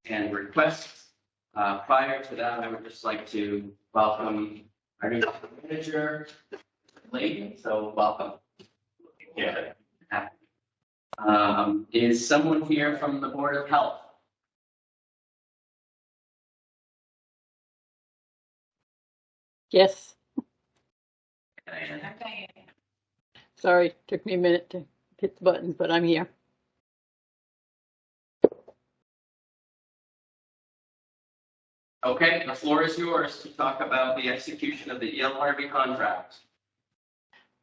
and requests. Prior to that, I would just like to welcome our new manager, Lady. So welcome. Yeah. Is someone here from the Board of Health? Yes. Diana. Sorry, took me a minute to hit the buttons, but I'm here. Okay, the floor is yours to talk about the execution of the Harvey contract.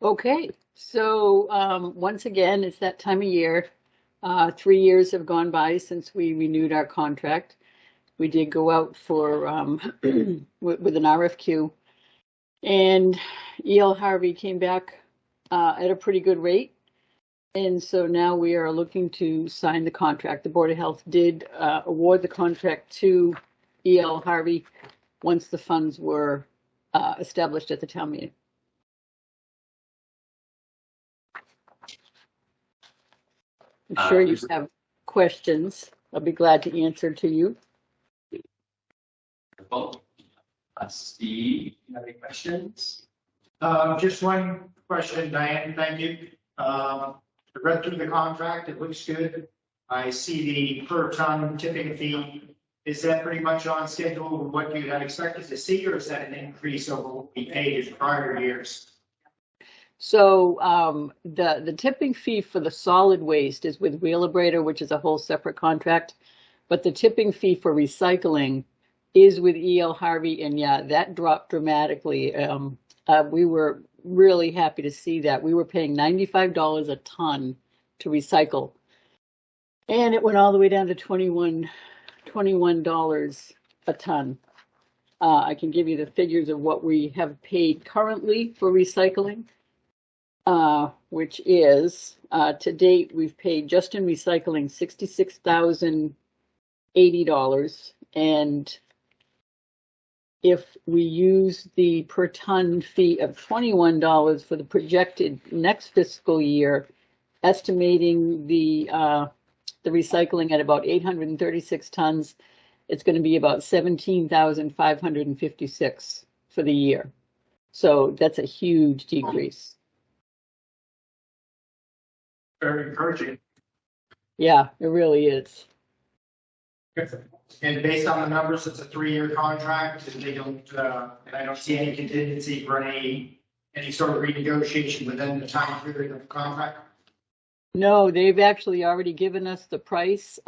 Okay, so once again, it's that time of year. 3 years have gone by since we renewed our contract. We did go out for with an RFQ, and Harvey came back at a pretty good rate. And so now we are looking to sign the contract. The Board of Health did award the contract to Harvey once the funds were established at the town meeting. I'm sure you have questions. I'll be glad to answer to you. Steve, you have any questions? Just one question, Diane. Thank you. I read through the contract. It looks good. I see the per ton tipping fee. Is that pretty much on schedule with what you had expected to see, or is that an increase over what we paid in prior years? So the tipping fee for the solid waste is with Wheelabrator, which is a whole separate contract. But the tipping fee for recycling is with Harvey, and yeah, that dropped dramatically. We were really happy to see that. We were paying $95 a ton to recycle, and it went all the way down to $21 a ton. I can give you the figures of what we have paid currently for recycling, which is to date we've paid just in recycling $66,080, and if we use the per ton fee of $21 for the projected next fiscal year, estimating the recycling at about 836 tons, it's going to be about 17,556 for the year. So that's a huge decrease. Very encouraging. Yeah, it really is. And based on the numbers, it's a 3-year contract, and they don't. And I don't see any contingency for any sort of renegotiation within the time period of the contract. No, they've actually already given us the price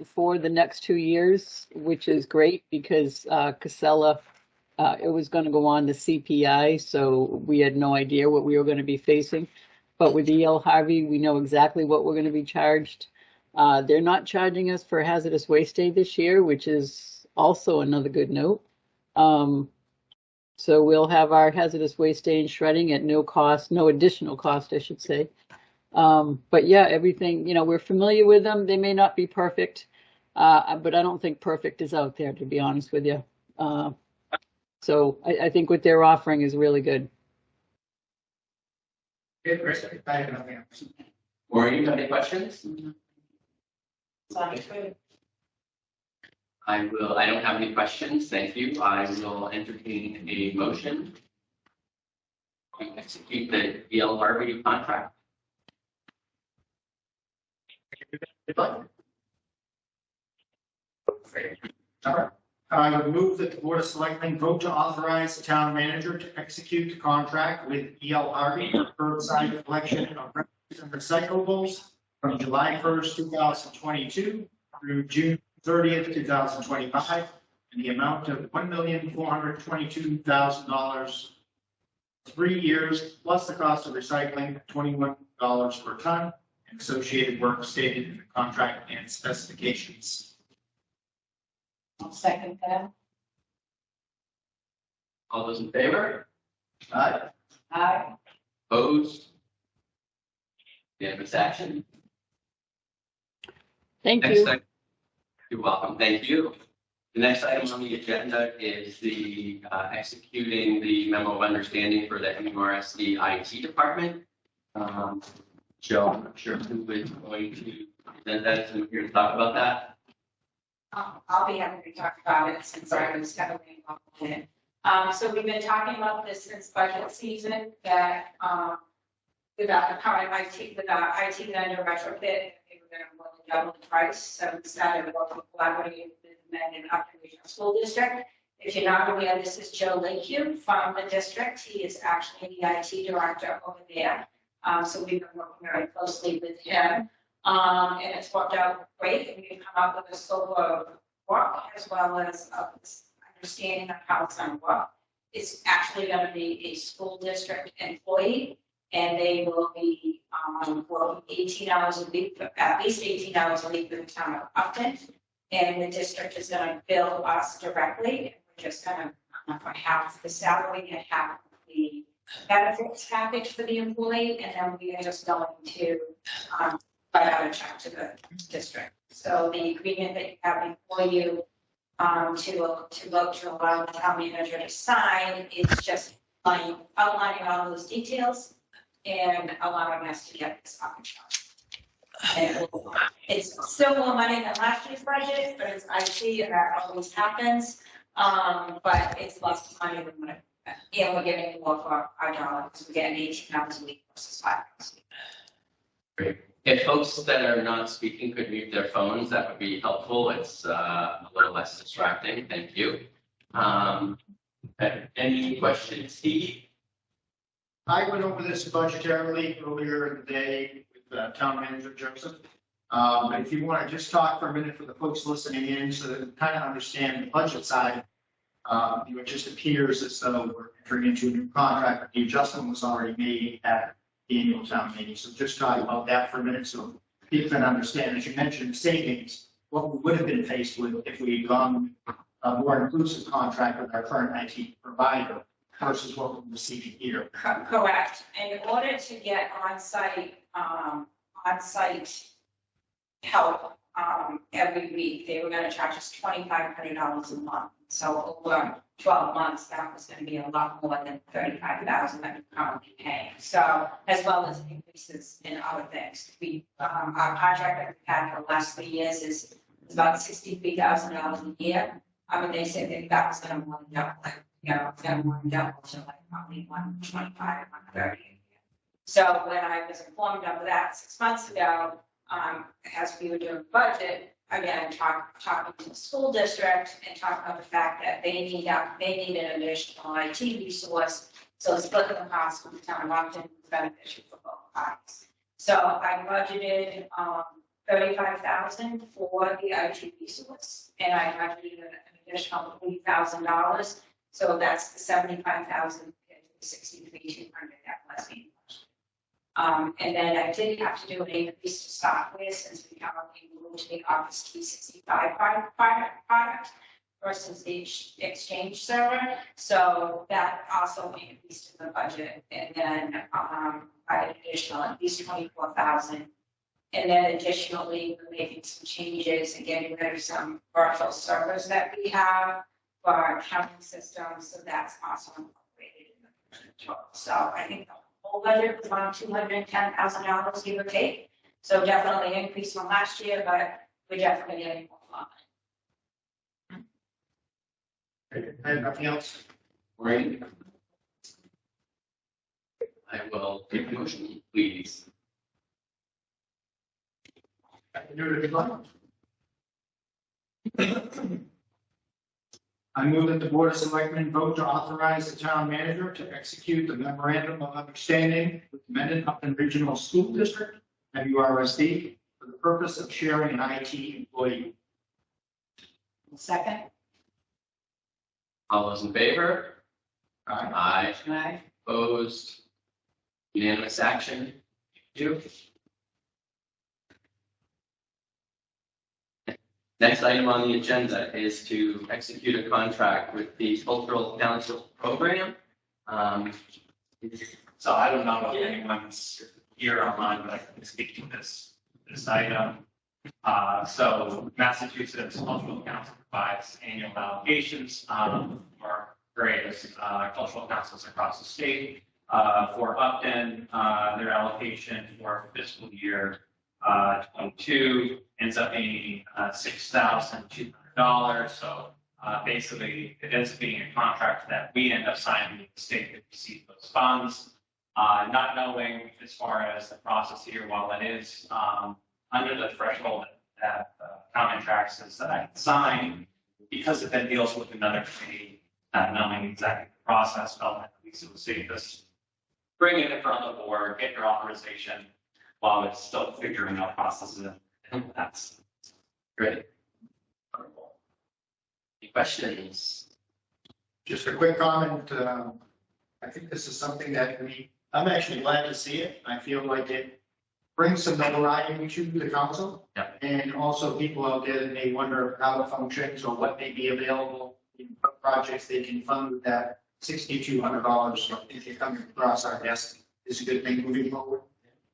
for the next 2 years, which is great because Casella, it was going to go on the CPI, so we had no idea what we were going to be facing. But with Harvey, we know exactly what we're going to be charged. They're not charging us for hazardous waste day this year, which is also another good note. So we'll have our hazardous waste day and shredding at no cost, no additional cost, I should say. But yeah, everything, we're familiar with them. They may not be perfect, but I don't think perfect is out there, to be honest with you. So I think what they're offering is really good. Maureen, you have any questions? I don't have any questions. Thank you. I will entertain a motion to execute the Harvey contract. I would move that the Board of Selectmen vote to authorize the town manager to execute the contract with Harvey for curbside collection of refuse and recyclables from July 1st, 2022 through June 30th, 2025, in the amount of $1,422,000, 3 years, plus the cost of recycling, $21 per ton, and associated work stated in the contract and specifications. I'll second that. All those in favor? Aye. Aye. Opposed? Unanimous action. Thank Next you. item. You're welcome. Thank you. The next item on the agenda is the executing the memo of understanding for the MURSD IT department. Joe, I'm not sure who is going to present that. Who's here to talk about that? I'll be happy to talk about it since I was heavily involved in it. So we've been talking about this since budget season, that, with our current IT, with our IT vendor retrofit, they were gonna more than double the price. So we started working collaboratively with the men in Upton Regional School District. If you're not aware, this is Joe Lakeview from the district. He is actually the IT director over there. So we've been working very closely with him. And it's worked out great. We've come up with a scope of work as well as understanding of how it's going to work. It's actually going to be a school district employee, and they will be working 18 hours a week, at least 18 hours a week for the town of Upton. And the district is going to bill us directly. We're just going to for half the salary and half the benefits package for the employee, and then we are just going to write out a check to the district. So the agreement that you have before you to look to allow the town manager to sign is just outlining all those details and allowing us to get this up and running. And it's still more money than last year's budget, but it's IT and that always happens. But it's less money than what we're getting more for our dollar because we're getting 18 hours a week versus 5 hours a week. Great. If folks that are not speaking could mute their phones, that would be helpful. It's a little less distracting. Thank you. Any questions, Steve? I went over this budgetarily earlier in the day with Town Manager Joseph. But if you want to just talk for a minute for the folks listening in so that they kind of understand the budget side, it just appears as though we're entering into a new contract, but the adjustment was already made at the annual town meeting. So just talk about that for a minute so people can understand. As you mentioned, savings, what we would have been faced with if we had gone a more inclusive contract with our current IT provider versus what we're receiving here. Correct. And in order to get on-site help every week, they were going to charge us $2,500 a month. So over 12 months, that was going to be a lot more than $35,000 that we're currently paying. So as well as increases in other things. Our contract that we've had for the last 3 years is about $63,000 a year. I mean, they said that was going to more than double. It's going to more than double, so like probably 125, 130. So when I was informed of that 6 months ago, as we were doing budget, again, talking to the school district and talking about the fact that they need an additional IT resource. So splitting the cost with the town of Upton is beneficial for both parties. So I budgeted $35,000 for the IT resource, and I budgeted an additional $3,000. So that's the $75,000 to the $63,200 that was being budgeted. And then I did have to do an increase to software since we have moved to the Office 365 product versus the Exchange server. So that also increased in the budget. And then by an additional at least $24,000. And then additionally, we're making some changes and getting rid of some virtual servers that we have for our accounting system. So that's also incorporated in the budget total. So I think the whole budget was around $210,000, give or take. So definitely an increase from last year, but we're definitely getting more money. And nothing else? Great. I will take a motion, please. I move that the Board of Selectmen vote to authorize the town manager to execute the memorandum of understanding with the Mendon Upton Regional School District, MURSD, for the purpose of sharing an IT employee. Second. All those in favor? Aye. Aye. Opposed? Unanimous action. Thank you. Next item on the agenda is to execute a contract with the Cultural Council Program. So I don't know if anyone's here online, but I can speak to this item. So Massachusetts Cultural Council provides annual allocations for various cultural councils across the state. For Upton, their allocation for fiscal year 22 ends up being $6,200. $1,500. So basically, it ends up being a contract that we end up signing with the state to receive those funds. Not knowing as far as the process here, while it is under the threshold that contracts is that I can sign, because it then deals with another committee, not knowing exactly the process, felt that at least it would save us bring it in front of the board, get your authorization while it's still figuring out processes. And that's Great. Wonderful. Any questions? Just a quick comment, I think this is something that I'm actually glad to see it. I feel like it brings some notoriety to the council. Yeah. And also people out there that may wonder how it functions or what may be available, what projects they can fund with that $6,200 if you're coming across our desk is a good thing moving forward.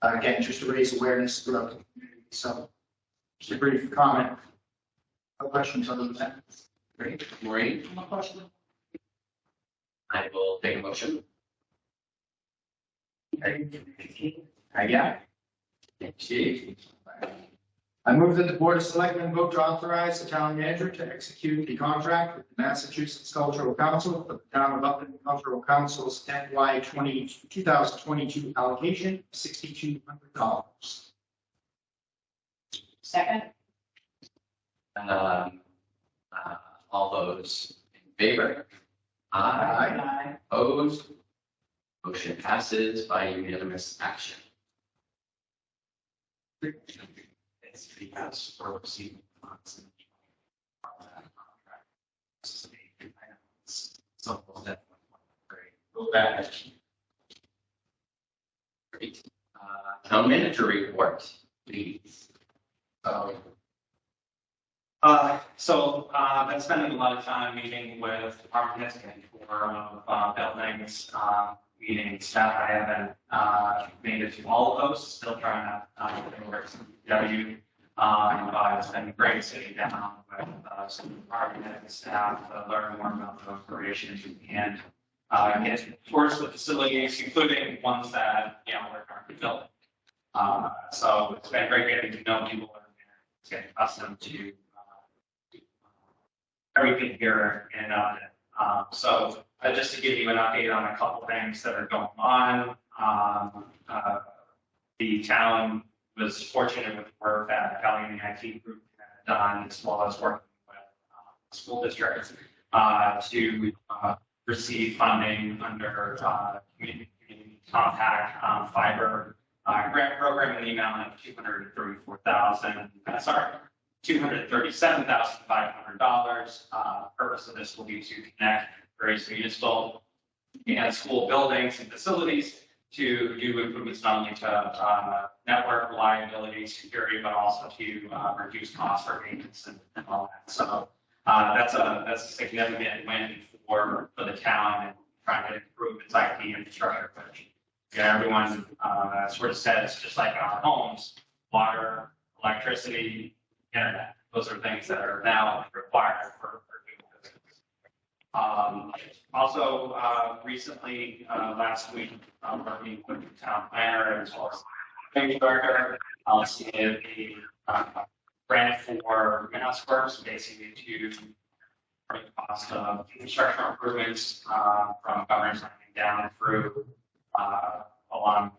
Again, just to raise awareness throughout the community. So just a brief comment. No questions other than that. Great. Maureen? No question. I will take a motion. Yeah. Thank you. I move that the Board of Selectmen vote to authorize the town manager to execute the contract with the Massachusetts Cultural Council for the town of Upton Cultural Council's FY 2022 allocation, $6,200. Second? All those in favor? Aye. Opposed? Motion passes by unanimous action. It's because we're receiving funds. So that great. Go back. Great. Town manager report, please. So I've been spending a lot of time meeting with department heads and for buildings, meeting staff. I haven't made it to all of those, still trying to work some Dpw. But it's been great sitting down with some department heads and staff to learn more about the operations and get tours the facilities, including ones that we're currently building. So it's been great getting to know people and getting accustomed to everything here and so just to give you an update on a couple things that are going on. The town was fortunate with the work that Valley and the IT group had done, as well as working with school districts to receive funding under community compact fiber grant program in the amount of $237,500. Purpose of this will be to connect various municipal and school buildings and facilities to do improvements not only to network reliability, security, but also to reduce costs for maintenance and all that. So that's a significant win for the town and trying to improve its IT infrastructure. Everyone sort of says, just like in our homes, water, electricity, internet. Those are things that are now required for doing business. Also, recently, last week, working with the town planner as well as the planning director, submitted a grant for mass works, basically to bring the cost of infrastructure improvements from Governor's Landing down through along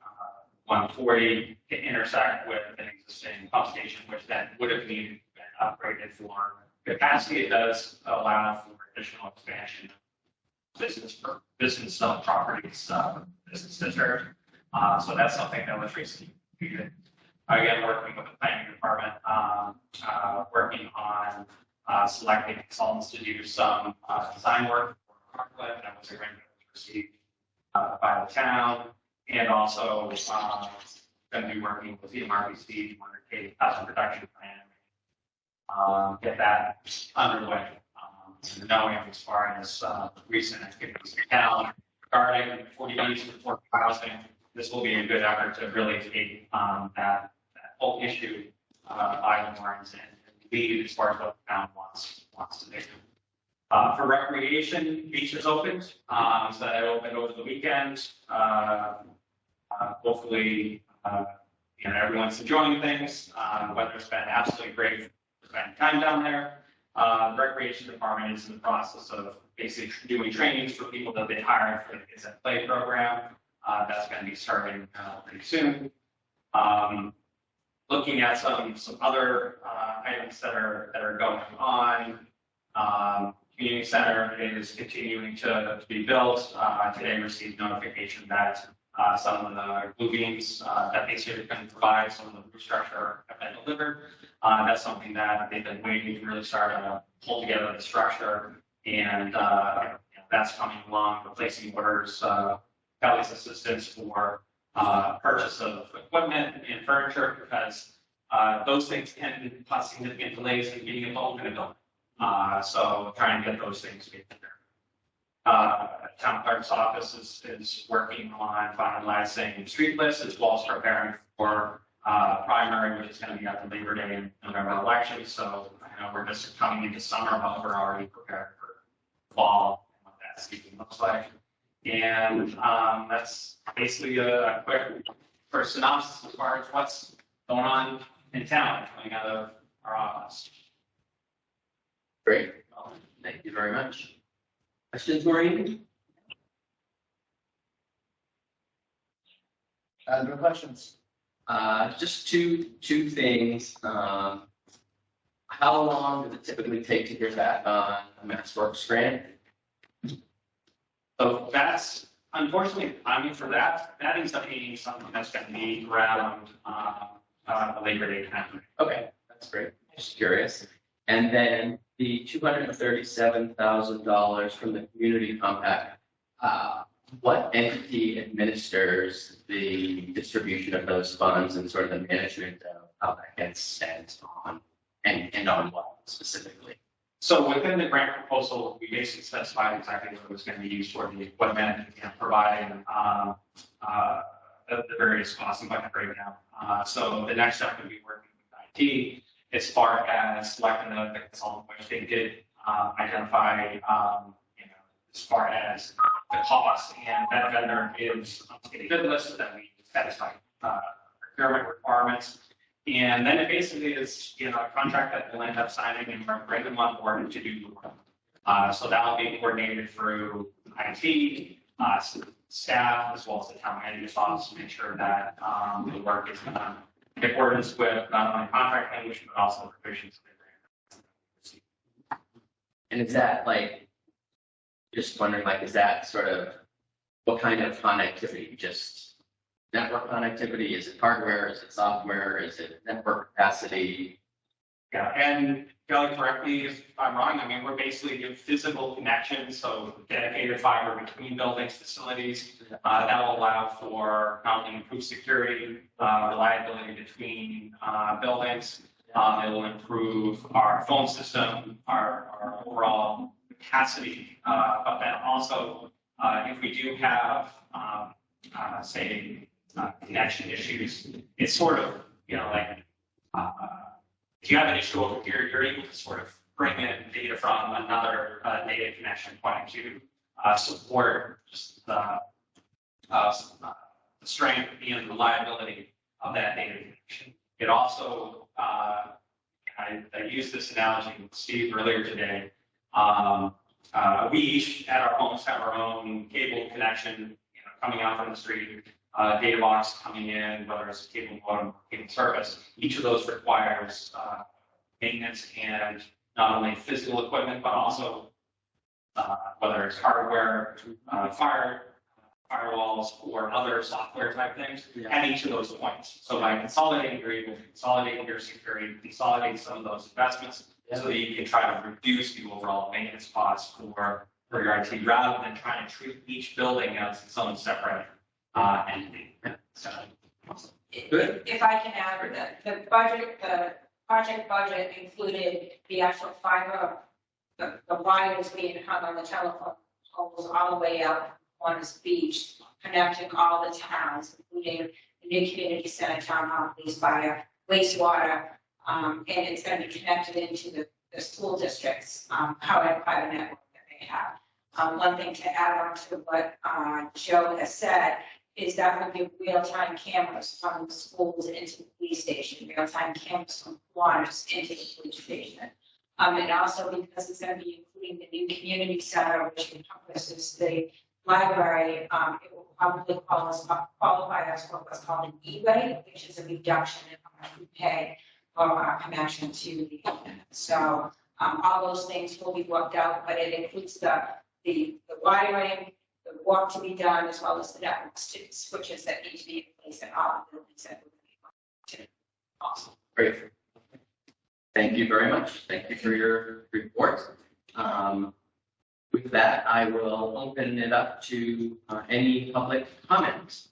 140 to intersect with an existing pump station, which then would have needed to be upgraded for capacity. It does allow for additional expansion of business properties, business district. So that's something that was recently completed. Again, working with the planning department, working on selecting consultants to do some design work for Parkland that was received by the town, and also going to be working with the MRPC to undertake a cost reduction plan, get that underway. Knowing as far as recent activities in town regarding 40Bs and affordable housing, this will be a good effort to really take that whole issue by the horns and lead as far as what the town wants to do. For recreation, beaches opened, so that opened over the weekend. Hopefully, everyone's enjoying things. Weather's been absolutely great for spending time down there. The recreation department is in the process of basically doing trainings for people that they hired for the Kids at Play program. That's going to be starting pretty soon. Looking at some other items that are going on. Community center is continuing to be built. Today received notification that some of the blue beams that they said are going to provide, some of the roof structure have been delivered. That's something that they've been waiting to really start to pull together the structure, and that's coming along. Replacing orders, Kelly's assistance for purchase of equipment and furniture, because those things tend to cause significant delays in getting involved in a building. So trying to get those things together. Town clerk's office is working on finalizing street lists as well as preparing for primary, which is going to be at the Labor Day and November election. So I know we're just coming into summer, but we're already prepared for fall and what that season looks like. And that's basically a quick first synopsis as far as what's going on in town coming out of our office. Great. Well, thank you very much. Questions, Maureen? No questions. Just two things. How long does it typically take to hear back on a Mass Works grant? So that's unfortunately the timing for that. That ends up being something that's going to be around the Labor Day time. Okay, that's great. Just curious. And then the $237,000 from the community compact. What entity administers the distribution of those funds and sort of the management of how that gets spent on and on what specifically? So within the grant proposal, we basically specified exactly what it was going to be used for, the equipment and providing the various costs and budget breakdown. So the next step would be working with IT as far as selecting the consultant, which they did identify, as far as the cost, and that vendor is on a good list so that we satisfy procurement requirements. And then it basically is, a contract that we'll end up signing and bring them on board to do the work. So that'll be coordinated through IT, staff, as well as the town manager's office to make sure that the work is done in accordance with not only contract language, but also provisions of the grant. And is that just wondering, is that sort of what kind of connectivity? Just network connectivity? Is it hardware? Is it software? Is it network capacity? Yeah, and Kelly, correct me if I'm wrong. I mean, we're basically doing physical connections, so dedicated fiber between buildings, facilities. That will allow for not only improved security, reliability between buildings. It will improve our phone system, our overall capacity. But then also, if we do have, connection issues, it's sort of, if you have an issue over here, you're able to sort of bring in data from another data connection point to support just the strength and reliability of that data connection. It also, I used this analogy with Steve earlier today. We each at our homes have our own cable connection, coming out from the street. Data box coming in, whether it's a cable modem or cable service, each of those requires maintenance and not only physical equipment, but also whether it's hardware, firewalls, or other software type things at each of those points. So by consolidating, you're able to consolidate your security, consolidate some of those investments, so that you can try to reduce the overall maintenance costs for your IT, rather than trying to treat each building as its own separate entity. So, good. If I can add, the project budget included the actual fiber, the wires being hung on the telephone poles all the way up One's Beach, connecting all the towns, including the new community center, town hall, police, fire, wastewater, and it's going to be connected into the school districts, powered by the network that they have. One thing to add on to what Joe has said is that would be real-time cameras from the schools into the police station, real-time cameras from waters into the police station. And also because it's going to be including the new community center, which encompasses the library, it will probably qualify as what's called an E-rate, which is a reduction in how much we pay for our connection to the internet. So all those things will be worked out, but it includes the wiring, the work to be done, as well as the network switches that need to be in place in all the buildings that we're going to be. Awesome. Great. Thank you very much. Thank you for your report. With that, I will open it up to any public comments.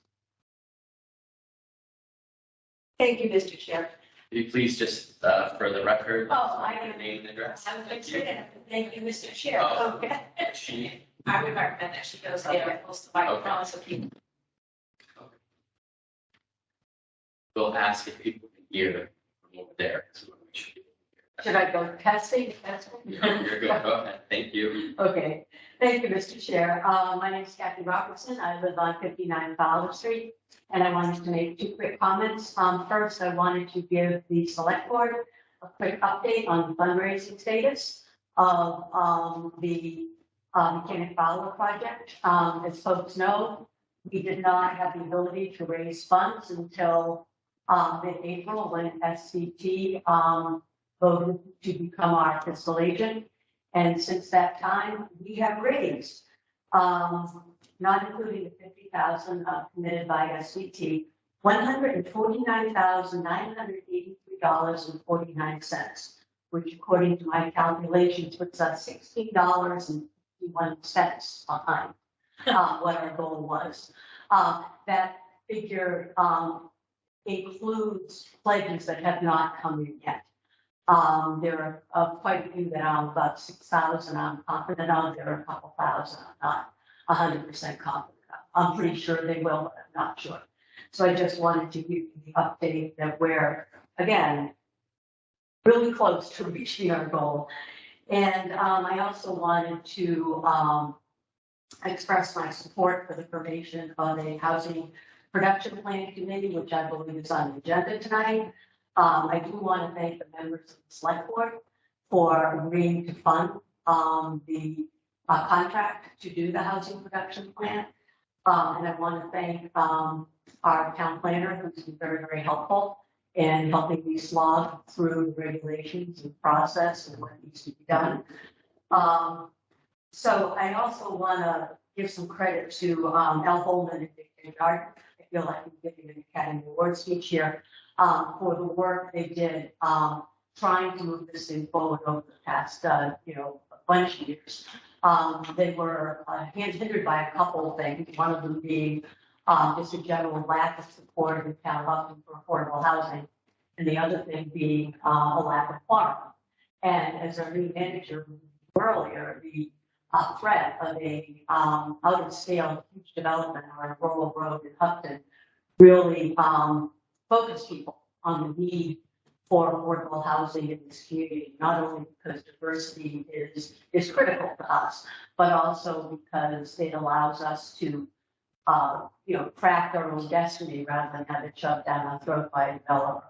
Thank you, Mr. Chair. Could you please just, for the record, I your name and address? I would like to say that. Thank you, Mr. Chair. Oh. Okay. I would recommend that she goes there and post the microphone so people. We'll ask if people can hear from over there. So we'll make sure people can Should I go testing? hear. You're good. Go ahead. Thank you. Okay. Thank you, Mr. Chair. My name is Kathy Robertson. I live on 59 Fowler Street, and I wanted to make two quick comments. First, I wanted to give the select board a quick update on the fundraising status of the Mechanic Fowler project. As folks know, we did not have the ability to raise funds until mid-April when SCT voted to become our fiscal agent. And since that time, we have raised, not including the $50,000 committed by SCT, $149,983.49, which according to my calculations puts us $16.51 behind what our goal was. That figure includes pledges that have not come in yet. There are quite a few that I'm about 6,000 I'm confident of. There are a couple thousand I'm not 100% confident of. I'm pretty sure they will, but I'm not sure. So I just wanted to give you the update that we're, again, really close to reaching our goal. And I also wanted to express my support for the formation of a housing production plan committee, which I believe is on the agenda tonight. I do want to thank the members of the select board for agreeing to fund the contract to do the housing production plan. And I want to thank our town planner, who's been very, very helpful in helping me slog through the regulations and process and what needs to be done. So I also want to give some credit to Al Holman and Dick Gard. I feel like I'm giving an Academy Award speech here. For the work they did trying to move this thing forward over the past, a bunch of years. They were hindered by a couple of things, one of them being just a general lack of support in town Upton for affordable housing, and the other thing being a lack of quorum. And as our new manager earlier, the threat of a out-of-scale huge development on Rural Road in Upton really focus people on the need for affordable housing in this community, not only because diversity is critical to us, but also because it allows us to, craft our own destiny rather than have it shoved down our throat by a developer.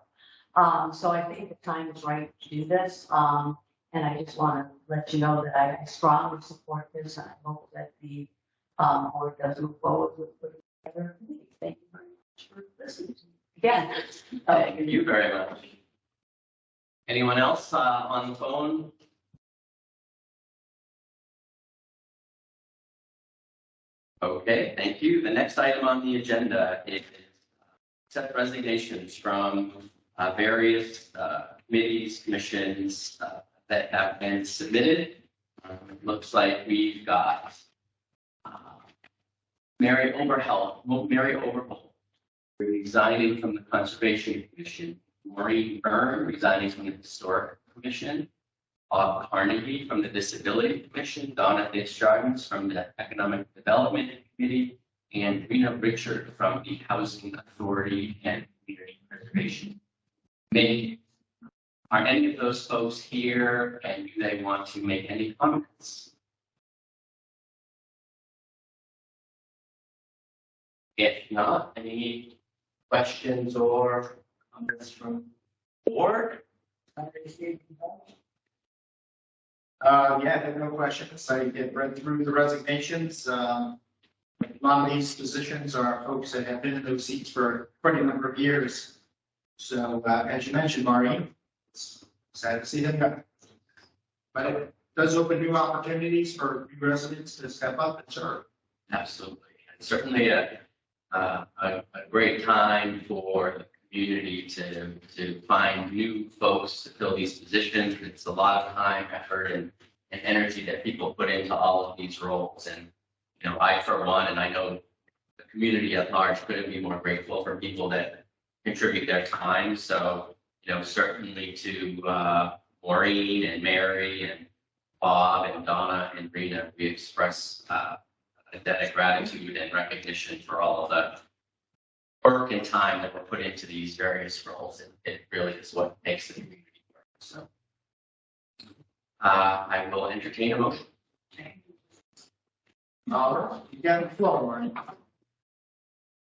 So I think the time is right to do this. And I just want to let you know that I strongly support this, and I hope that the board does move forward with the other committee. Thank you very much for listening to me. Again, Thank you very much. Anyone else on the phone? Okay, thank you. The next item on the agenda is accept resignations from various committees, commissions that have been submitted. Looks like we've got Mary Overhaul resigning from the Conservation Commission, Maureen Byrne resigning from the Historic Commission, Bob Carnegie from the Disability Commission, Donna Desjardins from the Economic Development Committee, and Rena Richard from the Housing Authority and Community Preservation Committee. Are any of those folks here, and do they want to make any comments? If not, any questions or comments from the board? Yeah, I have no questions. I did read through the resignations. A lot of these positions are folks that have been in those seats for quite a number of years. So, as you mentioned, Maureen, it's sad to see them go. But it does open new opportunities for new residents to step up and serve. Absolutely. And certainly a great time for the community to find new folks to fill these positions. It's a lot of time, effort, and energy that people put into all of these roles. And, you know, I, for one, and I know the community at large couldn't be more grateful for people that contribute their time. So, you know, certainly to Maureen and Mary and Bob and Donna and Rena, we express a debt of gratitude and recognition for all of the work and time that were put into these various roles. It really is what makes the community work. So I will entertain a motion. All right, you got the floor, Maureen.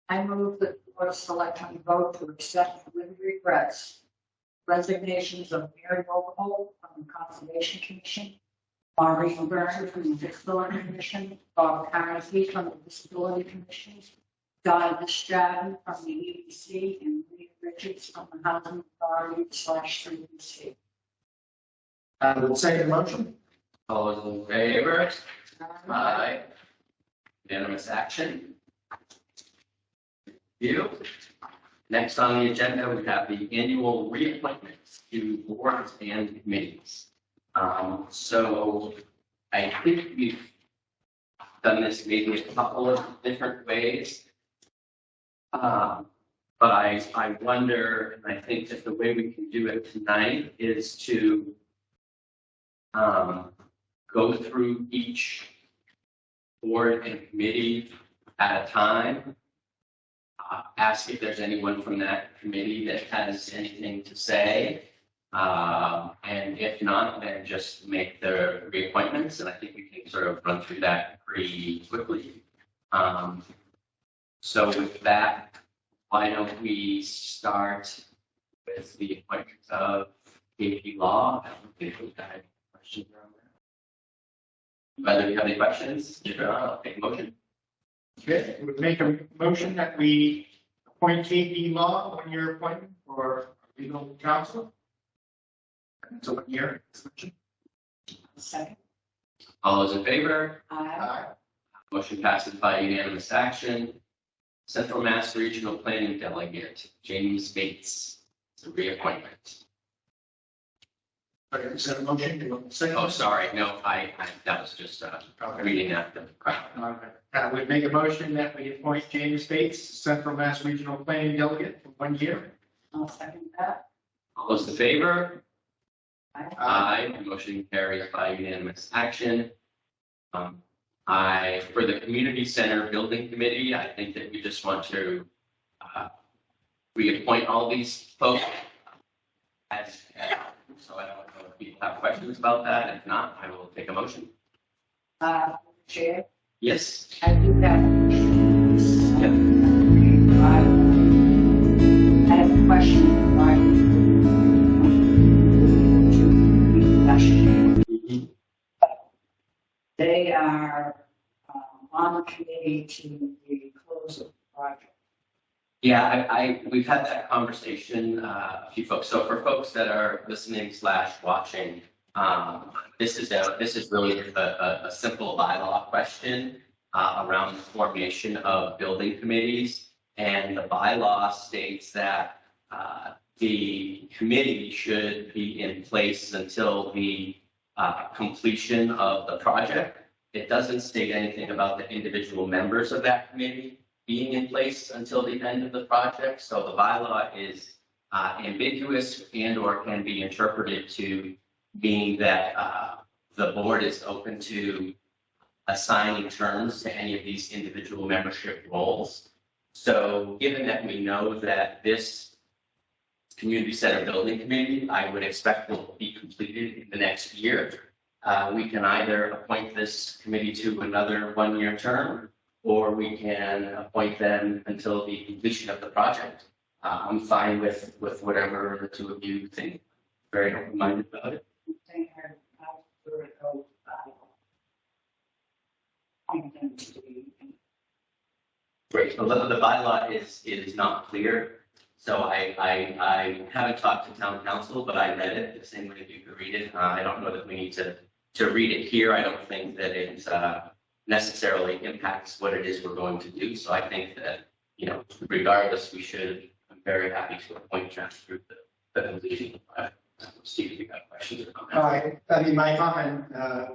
I move that the Board of Selectmen vote to accept with regrets resignations of Mary Vogel from the Conservation Commission, Maureen Byrne from the Disability Commission, Bob Carnegie from the Disability Commission, Donna Stratton from the EDC, and Rita Richards from the Housing Authority /3DC. I will second the motion. All those in favor? Aye. Unanimous action. You. Next on the agenda, we have the annual reappointments to boards and committees. So I think we've done this maybe a couple of different ways. But I wonder, and I think that the way we can do it tonight is to go through each board and committee at a time. Ask if there's anyone from that committee that has anything to say. And if not, then just make the reappointments. And I think we can sort of run through that pretty quickly. So with that, why don't we start with the appointment of Dpw Law? I don't think we've got any questions around that. Whether you have any questions, if not, I'll take a motion. Okay, we would make a motion that we appoint Dpw Law 1 year appointment for legal counsel. So 1 year. Second. All those in favor? Aye. Motion passes by unanimous action. Central Mass Regional Planning Delegate, James Bates. It's a reappointment. Okay, is that a motion? Do you want a second? Oh, sorry, no, that was just reading that. Okay. I would make a motion that we appoint James Bates, Central Mass Regional Planning Delegate for 1 year. I'll second that. All those in favor? Aye. Aye. Motion carries by unanimous action. For the Community Center Building Committee, I think that we just want to reappoint all these folks. So I don't know if people have questions about that. If not, I will take a motion. Chair, Yes. I do have. Yep. I have a question. They are on the committee to the close of the project. Yeah, we've had that conversation, a few folks. So for folks that are listening / watching, this is really a simple bylaw question around the formation of building committees. And the bylaw states that the committee should be in place until the completion of the project. It doesn't state anything about the individual members of that committee being in place until the end of the project. So the bylaw is ambiguous and or can be interpreted to mean that the board is open to assigning terms to any of these individual membership roles. So given that we know that this Community Center Building Committee, I would expect will be completed in the next year. We can either appoint this committee to another 1 year term, or we can appoint them until the completion of the project. I'm fine with whatever the two of you think. Very open-minded about it. I think I'll do it Great. The bylaw is not clear. So I haven't talked to town council, but I read it the same way you could read it. I don't know that we need to read it here. I don't think that it necessarily impacts what it is we're going to do. So I think that, regardless, we should, I'm very happy to appoint John through the completion. Steve, if you got questions or comments. I mean, my comment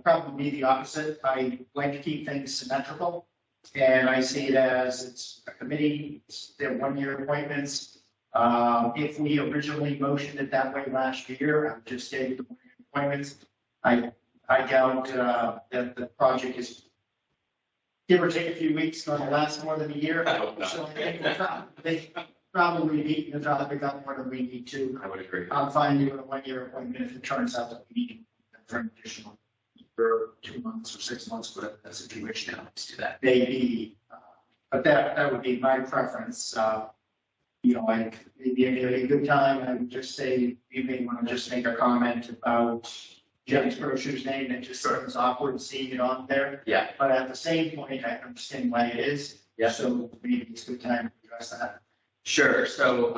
probably be the opposite. I like to keep things symmetrical. And I see it as it's a committee, they're one-year appointments. If we originally motioned it that way last year, I'm just stating the one-year appointments. I doubt that the project is, give or take a few weeks, going to last more than a year. I hope not. So I think they probably need the topic up more than we need to. I would agree. I'm fine doing a one-year appointment if it turns out that we need for an additional for 2 months or 6 months, but that's if you wish now. Let's do that. Maybe, but that would be my preference. Like maybe a good time, I would just say, you may want to just make a comment about James Brochu's name, that just sort of is awkward seeing it on there. Yeah. But at the same point, I understand why it is. Yeah. So maybe it's a good time to address that. Sure. So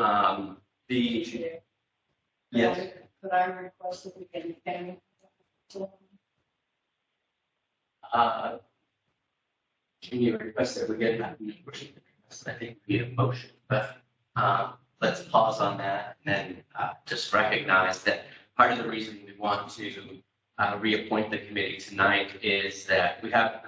yes. Could I request that we get any? Can you request that we get that? I think we need a motion, but let's pause on that and then just recognize that part of the reason we want to reappoint the committee tonight is that we have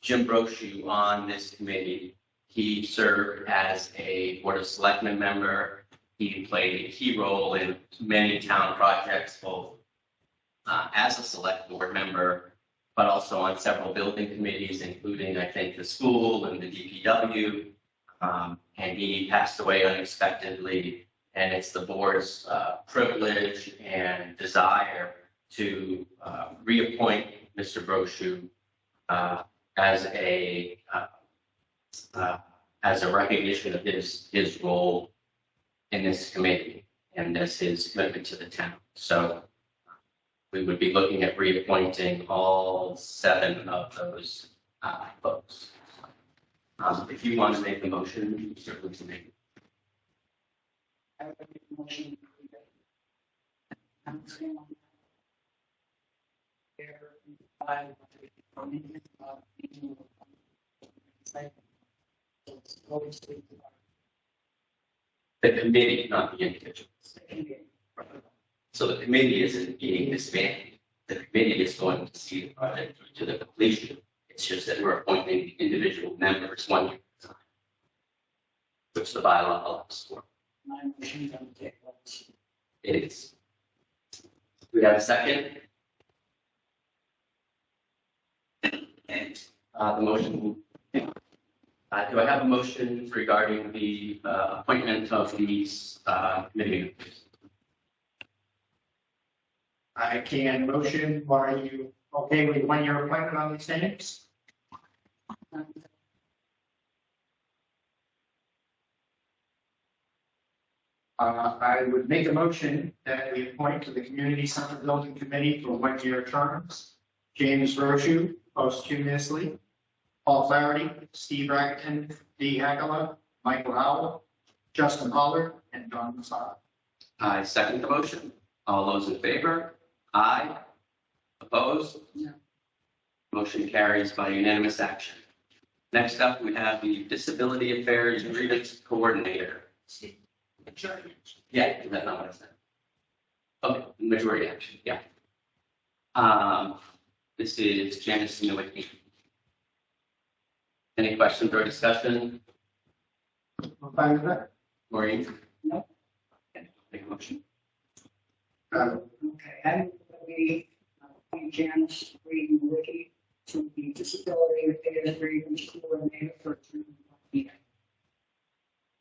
Jim Brochu on this committee. He served as a Board of Selectmen member. He played a key role in many town projects, both as a select board member, but also on several building committees, including, I think, the school and the DPW. And he passed away unexpectedly. And it's the board's privilege and desire to reappoint Mr. Brochu as a recognition of his role in this committee and as his commitment to the town. So we would be looking at reappointing all 7 of those folks. If you want to make the motion, you certainly can make it. I would make a motion. The committee, not the individuals. So the committee isn't being disbanded. The committee is going to see the project through to the completion. It's just that we're appointing individual members 1 year at a time, which the bylaw allows for. It is. We have a second. And the motion. Do I have a motion regarding the appointment of these committee members? I can motion, or are you okay with 1 year appointment on these names? I would make a motion that we appoint to the Community Center Building Committee for 1 year terms. James Brochu, posthumously. Paul Flaherty, Steve Rackton, Dee Hagala, Michael Howell, Justin Pollard, and Don Massaro. I second the motion. All those in favor? Aye. Opposed? No. Motion carries by unanimous action. Next up, we have the Disability Affairs Grievance Coordinator. Yeah, is that not what I said? Okay, majority action, yeah. This is Janice Nowicki. Any questions or discussion? I'm fine with that. Maureen? No. Okay, make a motion. Okay, I we appoint Janice Green Wiki to the Disability Affairs Grievance Coordinator for 2 years.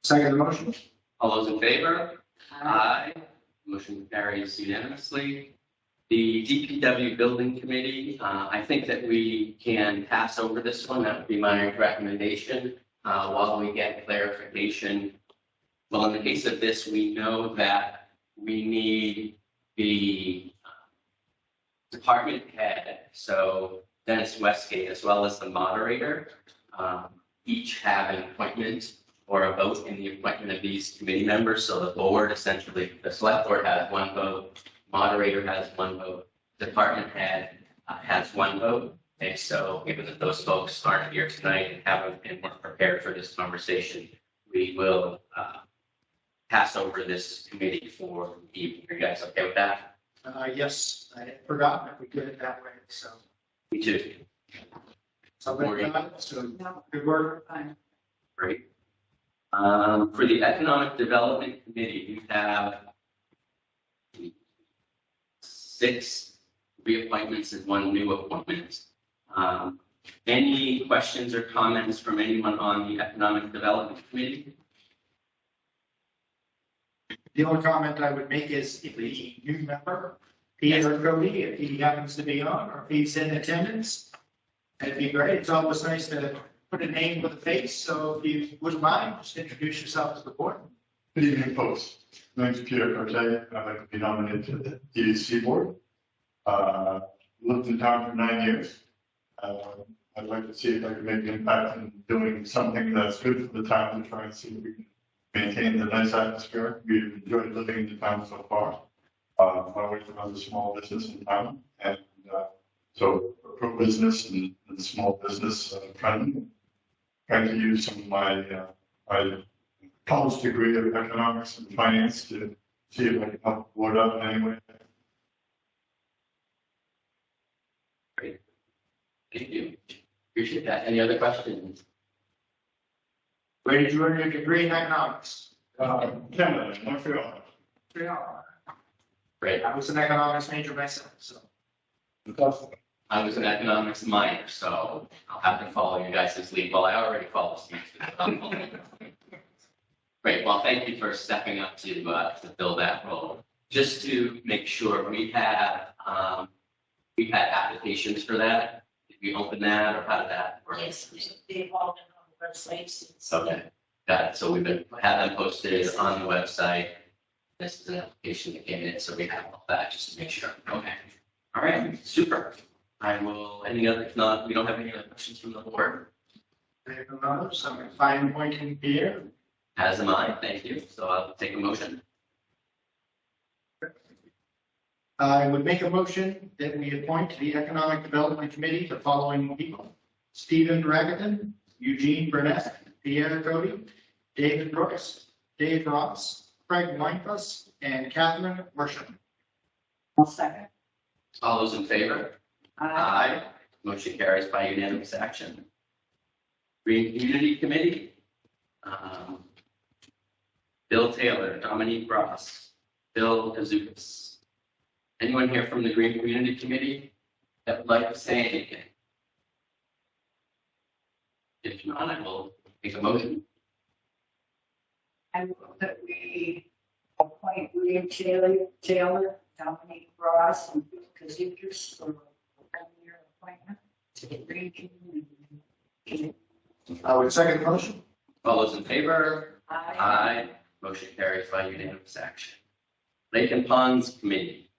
Second the motion. All those in favor? Aye. Motion carries unanimously. The DPW Building Committee, I think that we can pass over this one. That would be my recommendation while we get clarification. Well, in the case of this, we know that we need the department head, so Dennis Westgate, as well as the moderator. each have an appointment or a vote in the appointment of these committee members. So the board, essentially, the select board has one vote, moderator has one vote, department head has one vote. And so given that those folks aren't here tonight and haven't been prepared for this conversation, we will pass over this committee for the evening. Are you guys okay with that? Yes, I had forgotten that we did it that way, so. Me too. So good work. Great. For the Economic Development Committee, we have 6 reappointments and 1 new appointment. Any questions or comments from anyone on the Economic Development Committee? The only comment I would make is if the new member, Peter or Cody, if he happens to be on or if he's in attendance, that'd be great. It's always nice to put a name with a face. So if you wouldn't mind, just introduce yourself to the board. Good evening, folks. My name's Peter Cote. I'd like to be nominated to the EDC board. Lived in town for 9 years. I'd like to see if I can make an impact in doing something that's good for the town and try and see if we can maintain the nice atmosphere. We've enjoyed living in the town so far. My wife runs a small business in town, and so pro business and small business trying to use some of my college degree of economics and finance to see if I can help the board out in any way. Great. Thank you. Appreciate that. Any other questions? Where did you earn your degree in economics? Canada, Montreal. Great. I was an economics major myself, so. I was an economics minor, so I'll have to follow you guys' lead. Well, I already follow Steve's. Great. Well, thank you for stepping up to fill that role. Just to make sure, we've had applications for that. Did we open that, or how did that work? Yes, they've all been on the website. Okay, got it. So we've had them posted on the website. This is an application that came in, so we have all that just to make sure. Okay. All right, super. I will, any other, if not, we don't have any other questions from the board. I have another, so I'm fine appointing Peter. As am I, thank you. So I'll take a motion. I would make a motion that we appoint to the Economic Development Committee the following people: Stephen Ragaton, Eugene Burnett, Pierre Cody, David Brooks, Dave Ross, Craig Weinfuss, and Catherine Worsham. I'll second. All those in favor? Aye. Motion carries by unanimous action. Green Community Committee. Bill Taylor, Dominique Ross, Bill Kazukas. Anyone here from the Green Community Committee that would like to say anything? If not, I will make a motion. I move that we appoint William Taylor, Dominique Ross, and Bill Kazukas for a one-year appointment to the Green Community. I would second the motion. All those in favor? Aye. Aye. Motion carries by unanimous action. Lake and Ponds Committee.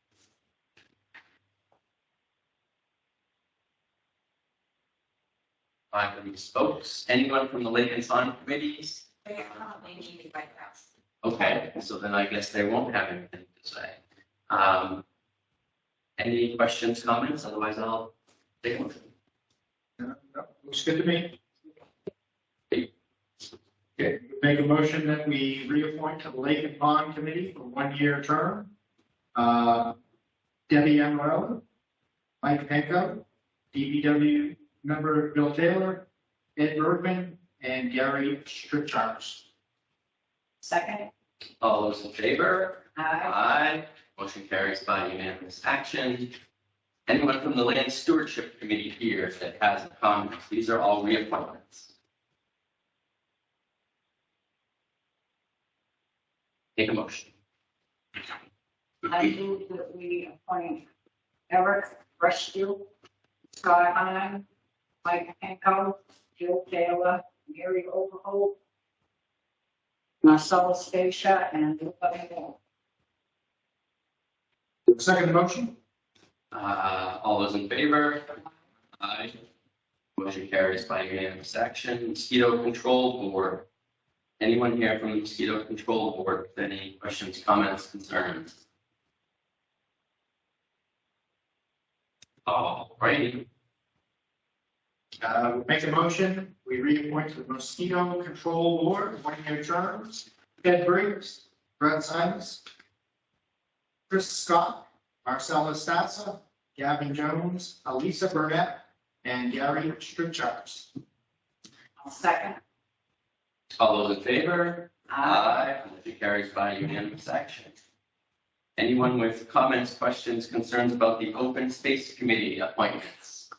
Five of these folks. Anyone from the Lake and Pond committees? They need to write that. Okay, so then I guess they won't have anything to say. Any questions, comments? Otherwise, I'll take a motion. No, looks good to me. Okay, make a motion that we reappoint to the Lake and Pond Committee for 1-year term. Debbie Emerald, Mike Penko, Dpw member Bill Taylor, Ed Bergman, and Gary Strichars. Second. All those in favor? Aye. Aye. Motion carries by unanimous action. Anyone from the Land Stewardship Committee here that has a comment? These are all reappointments. Take a motion. I move that we appoint Eric Rushfield, Scott Hahn, Mike Hanko, Jill Taylor, Mary Overholt, Marcella Stacia, and Nobody more. Second motion. All those in favor? Aye. Motion carries by unanimous action. Mosquito Control Board. Anyone here from the Mosquito Control Board with any questions, comments, concerns? All righty. Make a motion, we reappoint to the Mosquito Control Board, 1-year terms. Ted Briggs, Brett Simons, Chris Scott, Marcella Stassa, Gavin Jones, Elisa Burnett, and Gary Strichars. I'll second. All those in favor? Aye. Motion carries by unanimous action. Anyone with comments, questions, concerns about the Open Space Committee appointments?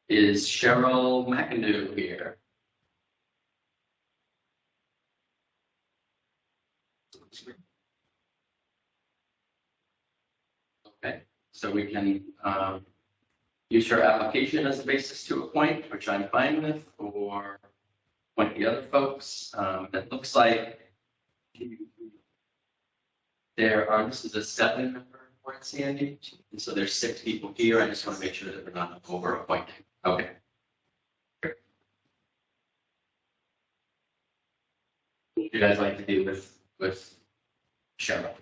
Is Cheryl McIndoe here? Okay, so we can use your application as a basis to appoint, which I'm fine with, or appoint the other folks. It looks like this is a 7-member board, Sandy, and so there's 6 people here. I just want to make sure that we're not over appointing. Okay. What do you guys like to do with Cheryl?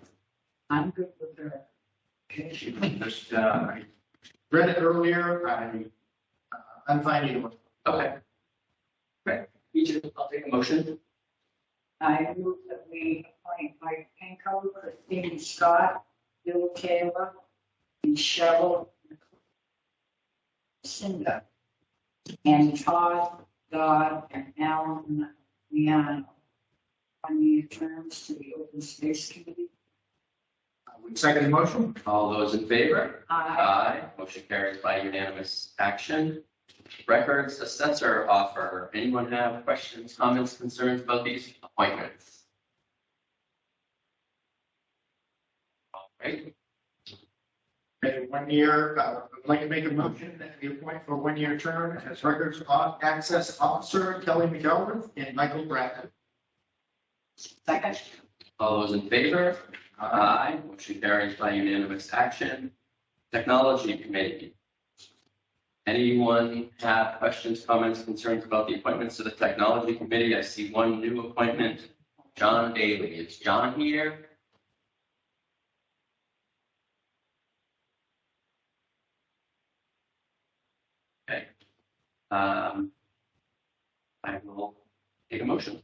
I'm good with her. Just, I read it earlier, I'm fine either way. Okay. Right. I'll take a motion. I move that we appoint Mike Pinko, Christine Scott, Bill Taylor, and Cheryl Cinda, and Todd Dodd and Alan Miano. 1-year terms to the Open Space Committee. Second motion. All those in favor? Aye. Motion carries by unanimous action. Records assessor offer. Anyone have questions, comments, concerns about these appointments? All right. Okay, 1 year, I'd like to make a motion that we appoint for a 1-year term as records access officer Kelly McElrath and Michael Bradley. Second. All those in favor? Aye. Motion carries by unanimous action. Technology Committee. Anyone have questions, comments, concerns about the appointments to the Technology Committee? I see one new appointment, John Daly. Is John here? Okay. I will take a motion.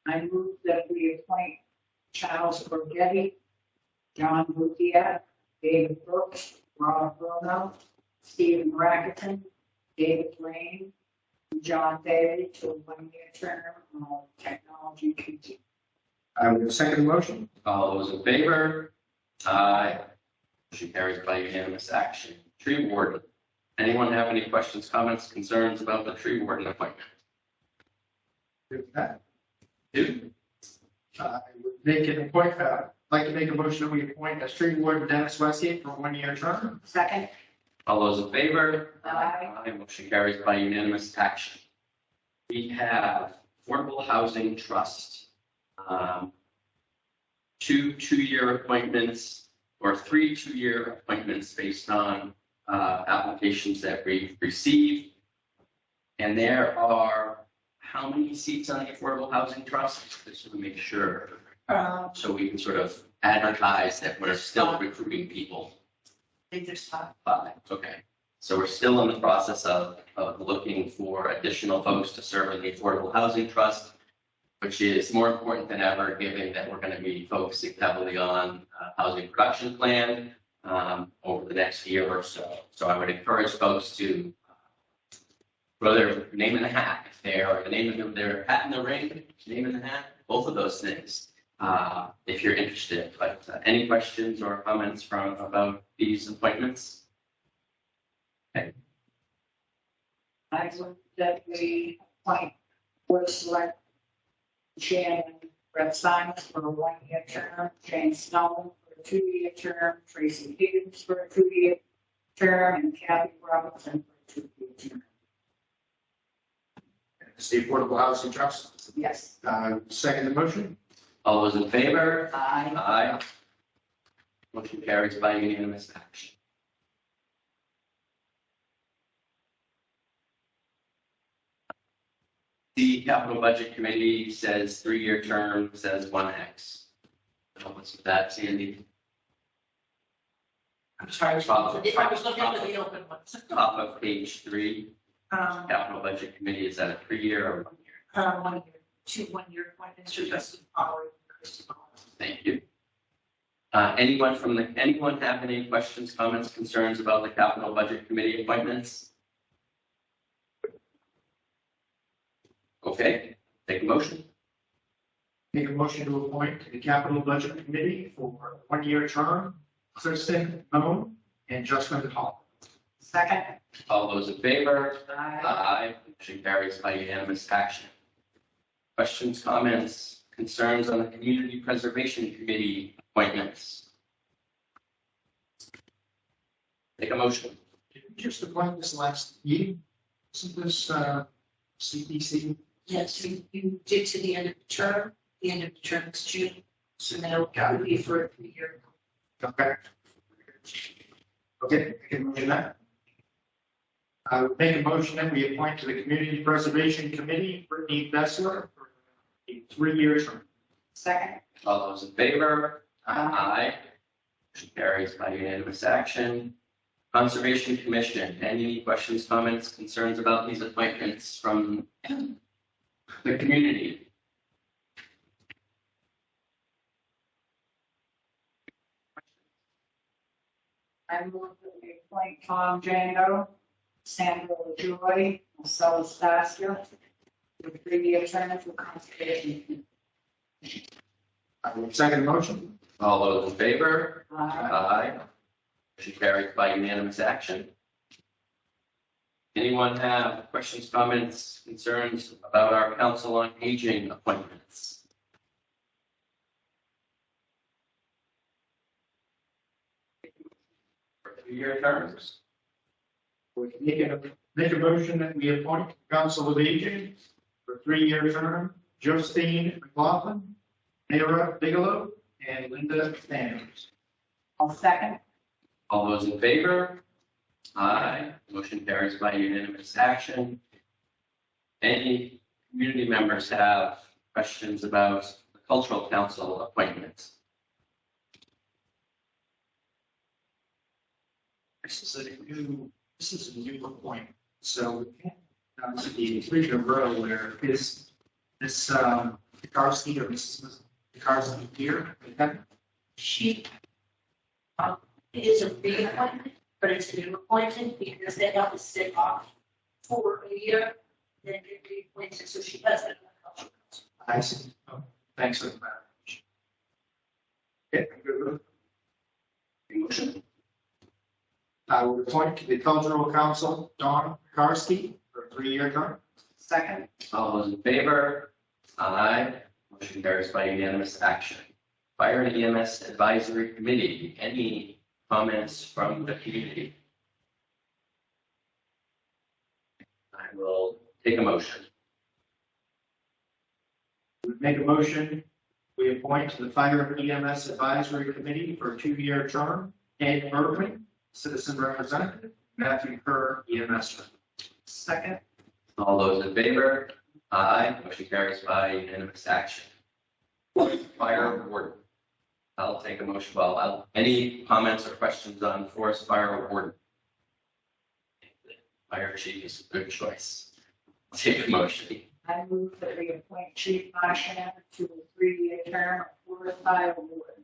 I move that we appoint Charles Borghetti, John Lucia, David Brooks, Rob Bruno, Stephen Rackerton, David Lane, and John Bailey to a 1-year term on Technology Committee. I will second motion. All those in favor? Aye. Motion carries by unanimous action. Tree Warden. Anyone have any questions, comments, concerns about the Tree Warden appointment? Two. I would make an appoint, like to make a motion that we appoint as tree warden Dennis Westgate for a 1-year term. Second. All those in favor? Aye. Motion carries by unanimous action. We have Affordable Housing Trust. 2 2-year appointments or 3 2-year appointments based on applications that we've received. And there are how many seats on the Affordable Housing Trust? Just to make sure, so we can sort of advertise that we're still recruiting people. They just talked. 5. Okay. So we're still in the process of looking for additional folks to serve in the Affordable Housing Trust, which is more important than ever, given that we're going to be focusing heavily on housing production plan over the next year or so. So I would encourage folks to throw their name in the hat. If they are the name of their hat in the ring, name in the hat, both of those things. If you're interested, but any questions or comments about these appointments? Okay. I move that we appoint Board of Select Chairman Brett Simons for a 1-year term, Jane Snowman for a 2-year term, Tracy Higgins for a 2-year term, and Kathy Robinson for a 2-year term. It's the Affordable Housing Trust. Yes. Second the motion. All those in favor? Aye. Aye. Motion carries by unanimous action. The Capital Budget Committee says 3-year term, says 1X. What's with that, Sandy? I'm sorry, Top I was looking at the open ones. of page 3, Capital Budget Committee, is that a 3-year or 1 year? 1 year, 2 1-year appointments to Justin Power. Thank you. Anyone have any questions, comments, concerns about the Capital Budget Committee appointments? Okay, take a motion. Make a motion to appoint to the Capital Budget Committee for a 1-year term, Kristen Moon and Justin Hall. Second. All those in favor? Aye. Aye. Motion carries by unanimous action. Questions, comments, concerns on the Community Preservation Committee appointments? Take a motion. Did we just appoint this last meeting? Isn't this CPC? Yes, you did to the end of the term. The end of the term is June. So now it would be for a 3-year. Okay. Okay, I can motion that. I would make a motion that we appoint to the Community Preservation Committee Brittany Bessler for a 3-year term. Second. All those in favor? Aye. Motion carries by unanimous action. Conservation Commission, any questions, comments, concerns about these appointments from the community? I move that we appoint Tom Django, Sandra Joy, Marcella Stasio, with 3-year term for conservation. I will second the motion. All those in favor? Aye. Aye. Motion carries by unanimous action. Anyone have questions, comments, concerns about our Council on Aging appointments? For 3-year terms? We can make a motion that we appoint to the Council of Aging for a 3-year term, Justine McLaughlin, Mayor Bigelow, and Linda Sanders. I'll second. All those in favor? Aye. Motion carries by unanimous action. Any community members have questions about the Cultural Council appointments? This is a new appointment, so the 3-year row where is this Pekarsky or Mrs. Pekarsky here? She it is a reappointment, but it's a new appointment because they have to sit off for a year, then get reappointed, so she does it. I see. Oh, thanks for the clarification. Okay, good. Motion. I will appoint to the Cultural Council Don Pekarsky for a 3-year term. Second. All those in favor? Aye. Motion carries by unanimous action. Fire and EMS Advisory Committee, any comments from the community? I will take a motion. We make a motion, we appoint to the Fire and EMS Advisory Committee for a 2-year term, Ed Bergman, Citizen Representative, Matthew Kerr, EMS. Second. All those in favor? Aye. Motion carries by unanimous action. Fire Warden. I'll take a motion. Well, any comments or questions on Forest Fire Warden? Fire Chief is a good choice. I'll take a motion. I move that we appoint Chief Marshall to a 3-year term for the fire warden.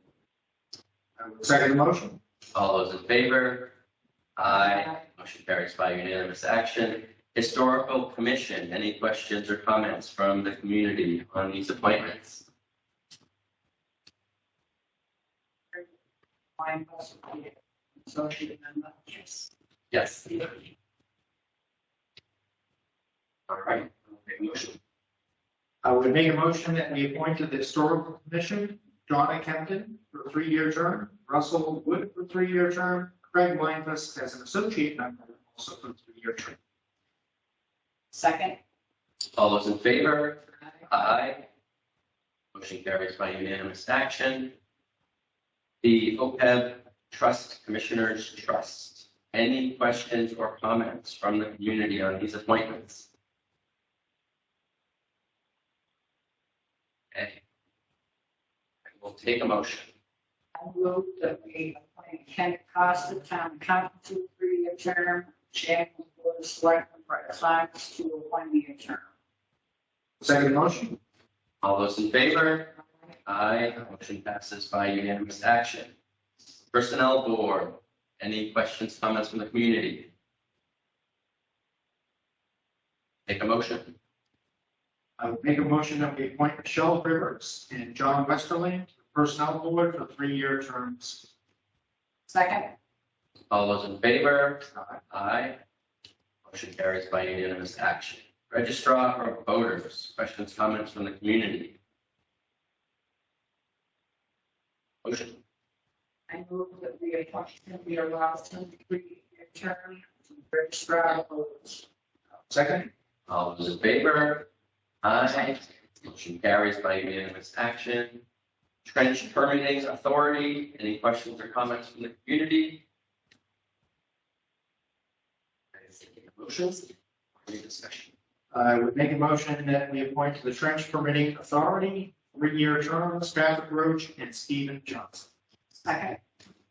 I will second the motion. All those in favor? Aye. Motion carries by unanimous action. Historical Commission, any questions or comments from the community on these appointments? Mine possibly associate member. Yes. Yes. All right. Okay, motion. I would make a motion that we appoint to the Historical Commission, Donna Kempton for a 3-year term, Russell Wood for a 3-year term, Craig Weinfuss as an associate member, also for a 3-year term. Second. All those in favor? Aye. Motion carries by unanimous action. The OPEB Trust Commissioners Trust. Any questions or comments from the community on these appointments? Okay. We'll take a motion. I move that we appoint Ken Costa, town accountant, to a 3-year term, chairman of the board of selectmen, Brett Sykes, to a 1-year term. Second motion. All those in favor? Aye. Motion passes by unanimous action. Personnel Board. Any questions, comments from the community? Take a motion. I would make a motion that we appoint Michelle Rivers and John Westerling to the Personnel Board for 3-year terms. Second. All those in favor? Aye. Motion carries by unanimous action. Registrar of Voters. Questions, comments from the community? Motion. I move that we appoint Cynthia Robinson, 3-year term, to registrar of voters. Second. All those in favor? Aye. Motion carries by unanimous action. Trench Permitting Authority. Any questions or comments from the community? Motions? Any discussion? I would make a motion that we appoint to the Trench Permitting Authority 3-year terms Patrick Roach and Stephen Johnson. Second.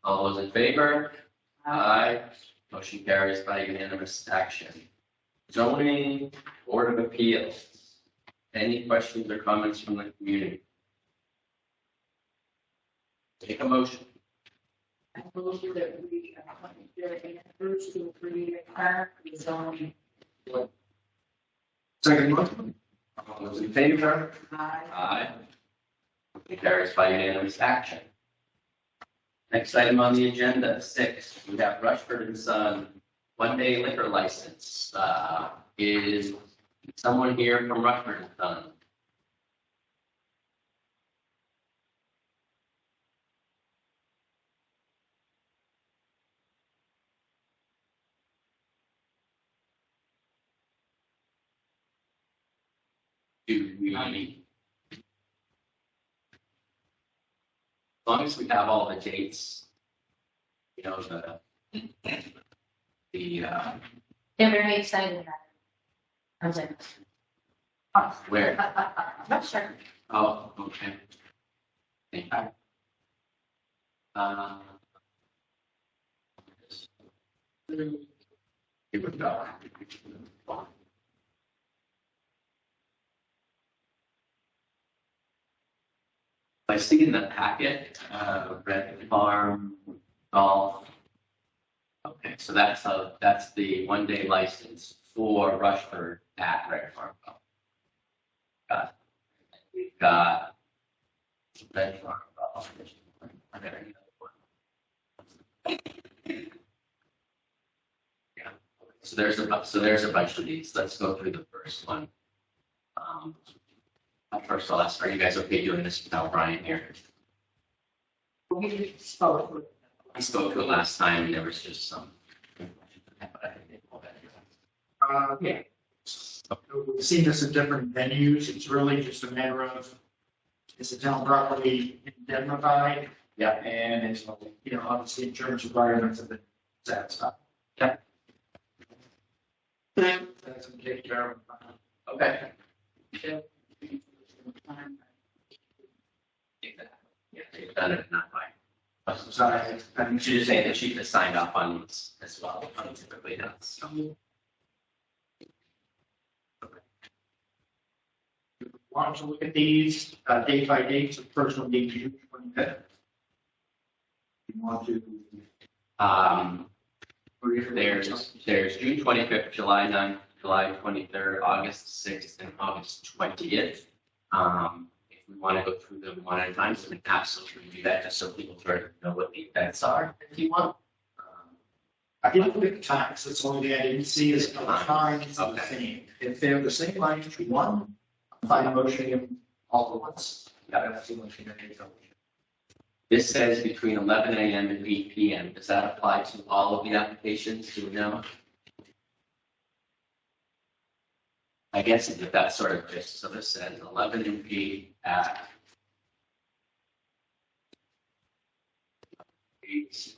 All those in favor? Aye. Motion carries by unanimous action. Zoning Board of Appeals. Any questions or comments from the community? Take a motion. I move that we appoint Derek Andrews to a 3-year term for the zoning board. Second motion. All those in favor? Aye. Aye. Motion carries by unanimous action. Next item on the agenda, 6, we have Rushford and Son 1-day liquor license. Is someone here from Rushford and Son? Do we? As long as we have all the dates, you know, They're very excited about it. I was like, where, not sure. oh, okay. Thank you. Here we go. I see in the packet, Red Farm Golf. Okay, so that's the 1-day license for Rushford at Red Farm Golf. Got it. We've got Red Farm Golf. I got another one. Yeah. So there's a bunch of these. Let's go through the first one. First, I'll ask, are you guys okay doing this without Brian here? We spoke. I spoke to it last time, and there was just some. Yeah. We've seen this in different venues. It's really just a matter of, is the town properly indemnified? Yeah. And it's, you know, obviously insurance requirements have been satisfied. Yeah. That's what take care of. Okay. Yeah, they've done it, not by. I'm sorry. You should just say the chief has signed off on these as well. Typically does. So. Want to look at these date by date, so personal date to when you want to. There's June 25th, July 9th, July 23rd, August 6th, and August 20th. If we want to go through them one at a time, so we can absolutely do that, just so people sort of know what the events are, if you want. I didn't look at the times, that's the only thing I didn't see is the times are the same. If they're the same line as one, I'm fine motioning them all at once. Yeah, that's the only thing I need to know. This says between 11 a.m. and 8 p.m. Does that apply to all of the applications? Do we know? I guess if that's sort of just, so this says 11 and 8 at employees.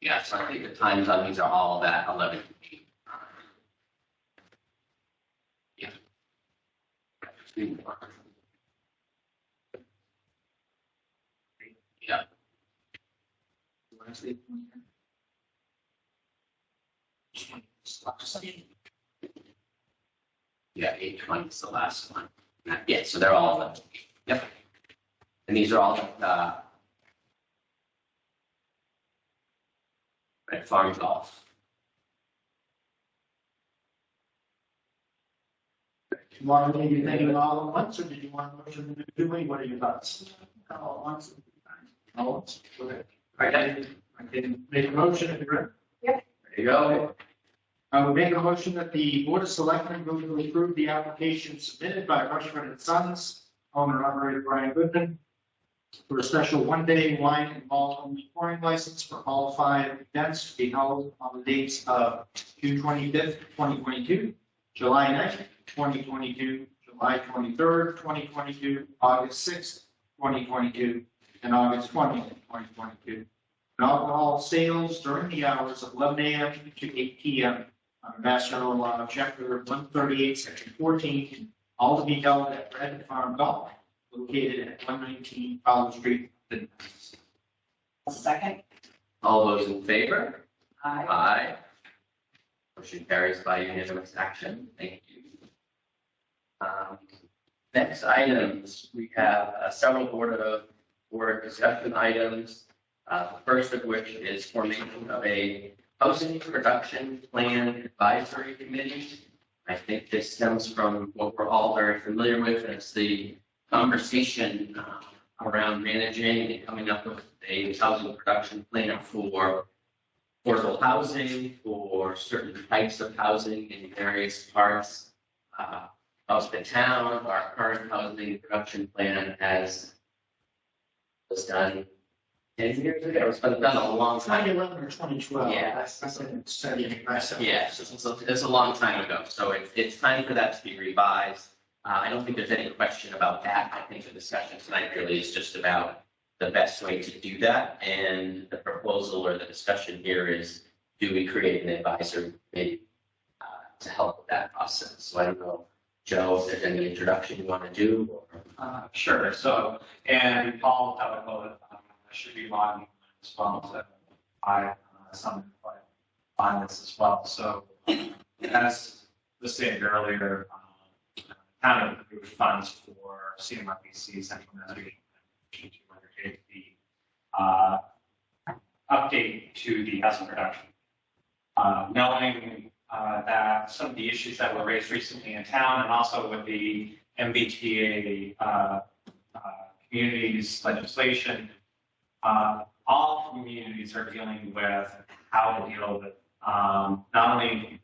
Yeah, so I think the times on these are all that 11 to 8. Yeah. Yeah. Yeah, 820 is the last one. Yeah, so they're all, yep. And these are all, Red Farm Golf. Do you want to do anything all at once, or did you want to motion to do any? What are your thoughts? All at once. All at once. Okay. I can make a motion if you're ready. There you go. I would make a motion that the Board of Selectmen vote to approve the application submitted by Rushford and Sons, owner operator Brian Goodman, for a special one-day wine and malt only pouring license for all 5 events to be held on the dates of June 25th, 2022, July 9th, 2022, July 23rd, 2022, August 6th, 2022, and August 20th, 2022. And alcohol sales during the hours of 11 a.m. to 8 p.m. on Mass General Law, Chapter 138, Section 14, all to be held at Red Farm Golf, located at 119 College Street. Second. All those in favor? Aye. Aye. Motion carries by unanimous action. Thank you. Next items, we have several board discussion items. The first of which is formation of a housing production plan advisory committee. I think this stems from what we're all very familiar with, and it's the conversation around managing and coming up with a housing production plan for affordable housing, for certain types of housing in various parts of the town. Our current housing production plan was done 10 years ago. It's been done a long time. 2011 or 2012. Yeah. That's been studying myself. Yeah, it's a long time ago, so it's time for that to be revised. I don't think there's any question about that. I think the discussion tonight really is just about the best way to do that, and the proposal or the discussion here is, do we create an advisory committee to help with that process? So I don't know, Joe, if there's any introduction you want to do? Or... Sure. So, and Paul Teleco should be on as well. So I some input on this as well. So as was stated earlier, town of approved funds for CMRPC Central Navigation to undertake the update to the housing production. Knowing that some of the issues that were raised recently in town, and also with the MBTA communities legislation, all communities are dealing with how to deal with not only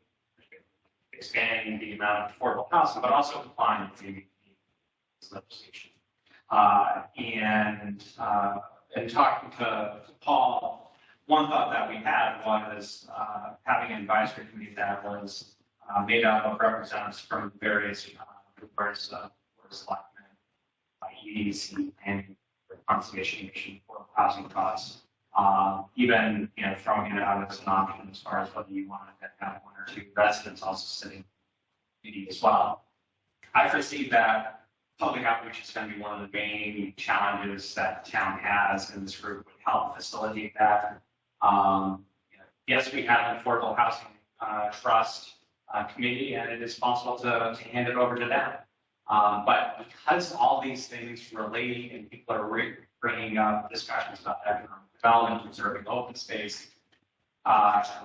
expanding the amount of affordable housing, but also complying with the legislation. And talking to Paul, one thought that we had was having an advisory committee that was made up of representatives from various boards of selectmen, EDC, and conservation commission for housing costs. Even throwing it out as an option as far as whether you want to have 1 or 2 residents also sitting in the committee as well. I foresee that public outreach is going to be one of the main challenges that the town has, and this group would help facilitate that. Yes, we have an affordable housing trust committee, and it is possible to hand it over to them. But because all these things relate, and people are bringing up discussions about economic development, preserving open space,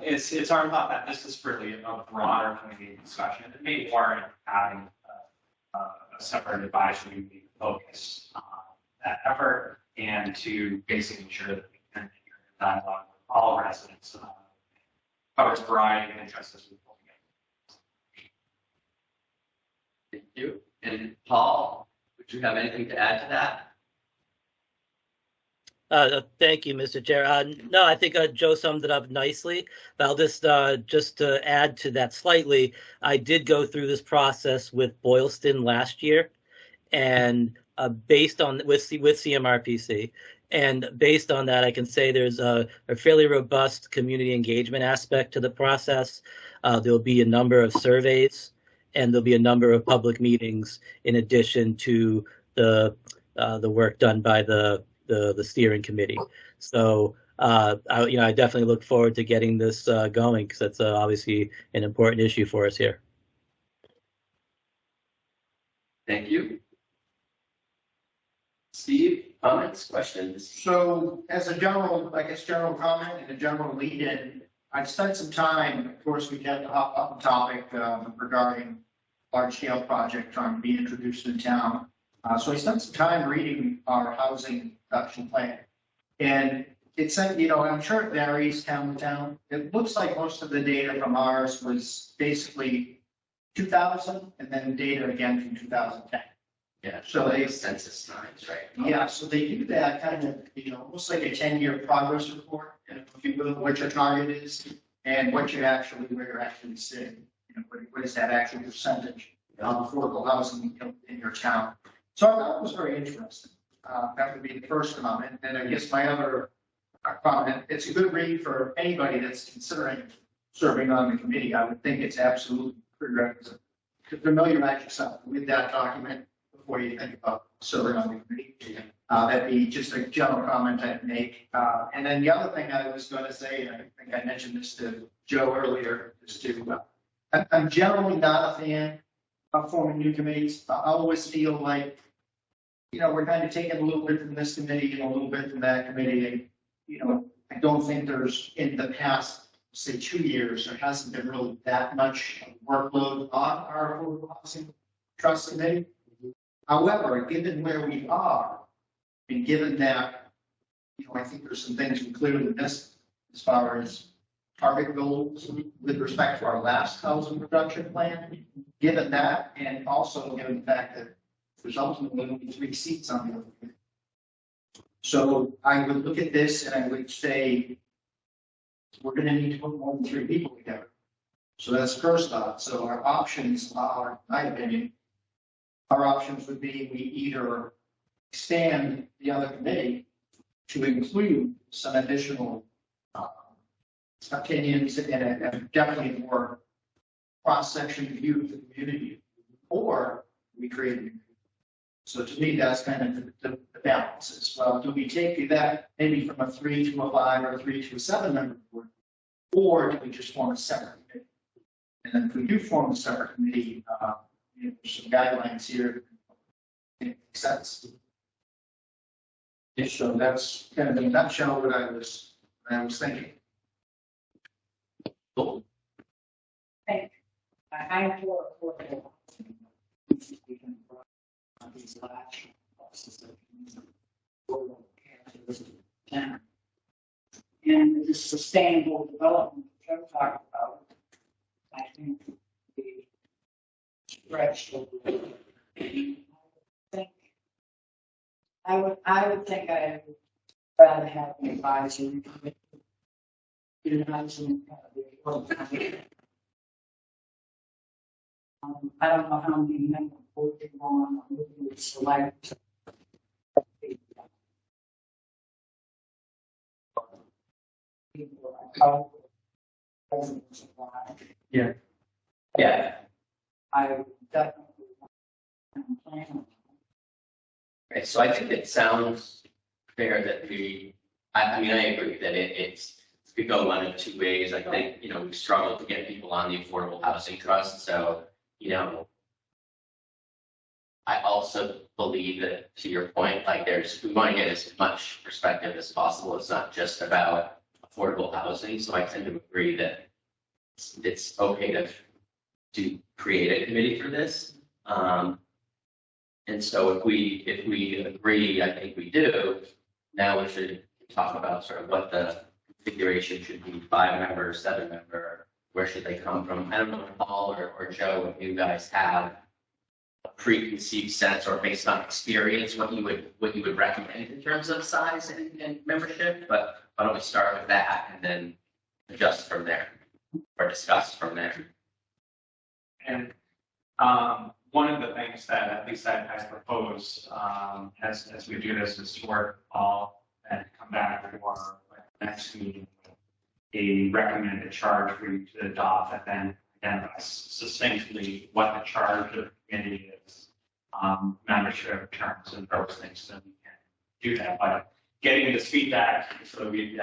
it's our thought that this is really a broader community discussion. It may warrant having a separate advisory meeting focus on that effort, and to basically ensure that we can dialogue with all residents, covers a variety of interests as we pull together. Thank you. And Paul, would you have anything to add to that? Thank you, Mr. Chair. No, I think Joe summed it up nicely. But I'll just to add to that slightly, I did go through this process with Boylston last year, and based on with CMRPC, and based on that, I can say there's a fairly robust community engagement aspect to the process. There'll be a number of surveys, and there'll be a number of public meetings in addition to the work done by the steering committee. So I definitely look forward to getting this going, because that's obviously an important issue for us here. Thank you. Steve, comments, questions? So as a general, I guess, general comment and a general lead-in, I've spent some time, of course, we had the hot button topic regarding large-scale project trying to be introduced in town. So I spent some time reading our housing production plan. And it said, I'm sure it varies town to town. It looks like most of the data from ours was basically 2000 and then data again from 2010. Yeah, So they, census times, right? yeah, so they do that kind of, almost like a 10-year progress report, if you will, what your target is and what you actually, where you're actually sitting. What is that actual percentage of affordable housing in your town? So I thought it was very interesting. That would be the first comment. And I guess my other comment, it's a good read for anybody that's considering serving on the committee. I would think it's absolutely prerequisite to familiarize yourself with that document before you think about serving on the committee. That'd be just a general comment I'd make. And then the other thing I was going to say, and I think I mentioned this to Joe earlier, is to, I'm generally not a fan of forming new committees. I always feel like, we're kind of taking a little bit from this committee and a little bit from that committee. And, I don't think there's, in the past, say 2 years, there hasn't been really that much workload on our affordable housing trust committee. However, given where we are, and given that, I think there's some things we clearly missed as far as target goals with respect to our last housing production plan, given that, and also given the fact that there's ultimately only 3 seats on the committee. So I would look at this and I would say, we're going to need to put more than 3 people together. So that's first thought. So our options are, in my opinion, our options would be we either expand the other committee to include some additional opinions and definitely more cross-section view of the community, or we create a new. So to me, that's kind of the balance as well. Do we take that maybe from a 3 to a 5 or a 3 to a 7 member board, or do we just form a separate committee? And then if we do form a separate committee, there's some guidelines here. It makes sense. Yeah, so that's kind of in a nutshell what I was thinking. Cool. I'm for affordable. These large processes and this sustainable development that I'm talking about, I think the stretch a little bit. I would think I'd rather have an advisory committee. I don't know how many members voted on who would select. Yeah. Yeah. I definitely plan. Right. So I think it sounds fair that I mean, I agree that it could go one of 2 ways. I think, we struggled to get people on the Affordable Housing Trust. So, I also believe that, to your point, like we want to get as much perspective as possible. It's not just about affordable housing. So I tend to agree that it's okay to create a committee for this. And so if we agree, I think we do, now we should talk about sort of what the configuration should be, 5 member, 7 member, where should they come from? I don't know, Paul or Joe, if you guys have a preconceived sense or based on experience, what you would recommend in terms of size and membership, but why don't we start with that and then adjust from there or discuss from there? And one of the things that at least I propose as we do this is to work all and come back for the next meeting with a recommended charge for you to adopt, and then identify succinctly what the charge of the committee is, membership terms and those things, so we can do that. But getting this feedback so we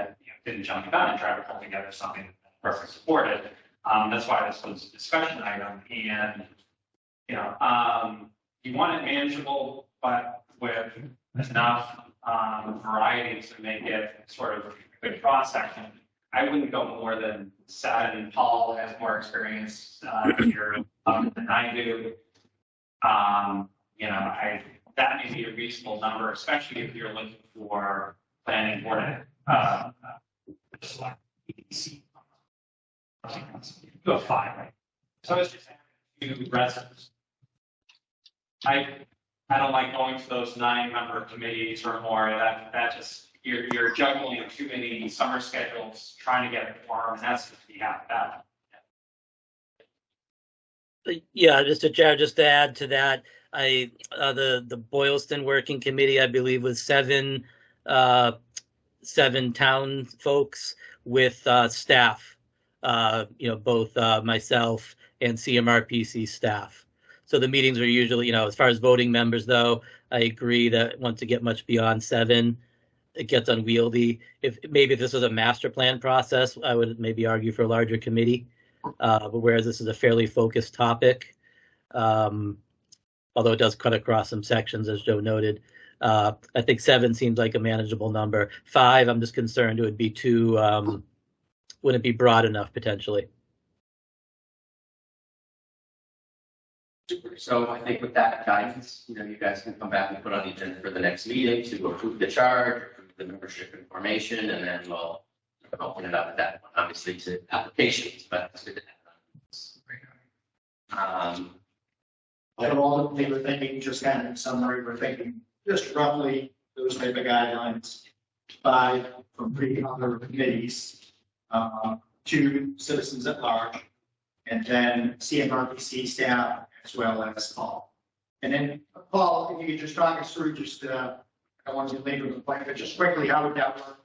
didn't jump the gun and try to pull together something that the person supported. That's why this was a discussion item, and you want it manageable, but with enough variety to make it sort of a good cross section. I wouldn't go more than 7. Paul has more experience here than I do. That may be a reasonable number, especially if you're looking for planning board. Go 5, right? So it's just having 2 residents. I don't like going to those 9-member committees or more. That just you're juggling too many summer schedules trying to get a quorum, and that's just half that. Yeah, just to add to that, the Boylston Working Committee, I believe, was 7 town folks with staff. Both myself and CMRPC staff. So the meetings are usually, as far as voting members, though, I agree that once you get much beyond 7, it gets unwieldy. If this was a master plan process, I would maybe argue for a larger committee. But whereas this is a fairly focused topic, although it does cut across some sections, as Joe noted, I think 7 seems like a manageable number. 5, I'm just concerned it would be too, wouldn't it be broad enough potentially? So I think with that guidance, you guys can come back and put on the agenda for the next meeting to approve the charge, approve the membership information, and then we'll open it up at that point, obviously, to applications, but it's good to have on. Out of all the things we're thinking, just kind of in summary, we're thinking just roughly those type of guidelines. 5 from 3 other committees, 2 citizens at large, and then CMRPC staff as well as Paul. And then Paul, if you could just talk us through I want to labor the point, but just quickly, how would that work?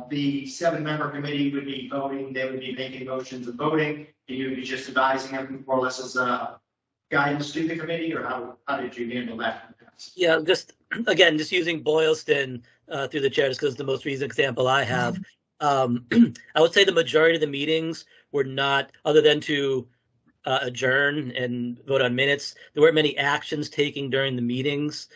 The 7-member committee would be voting, they would be making motions of voting, and you would be just advising them more or less as guidance to the committee, or how did you handle that? Yeah, just using Boylston through the chair, just because it's the most recent example I have. I would say the majority of the meetings were not, other than to adjourn and vote on minutes, there weren't many actions taken during the meetings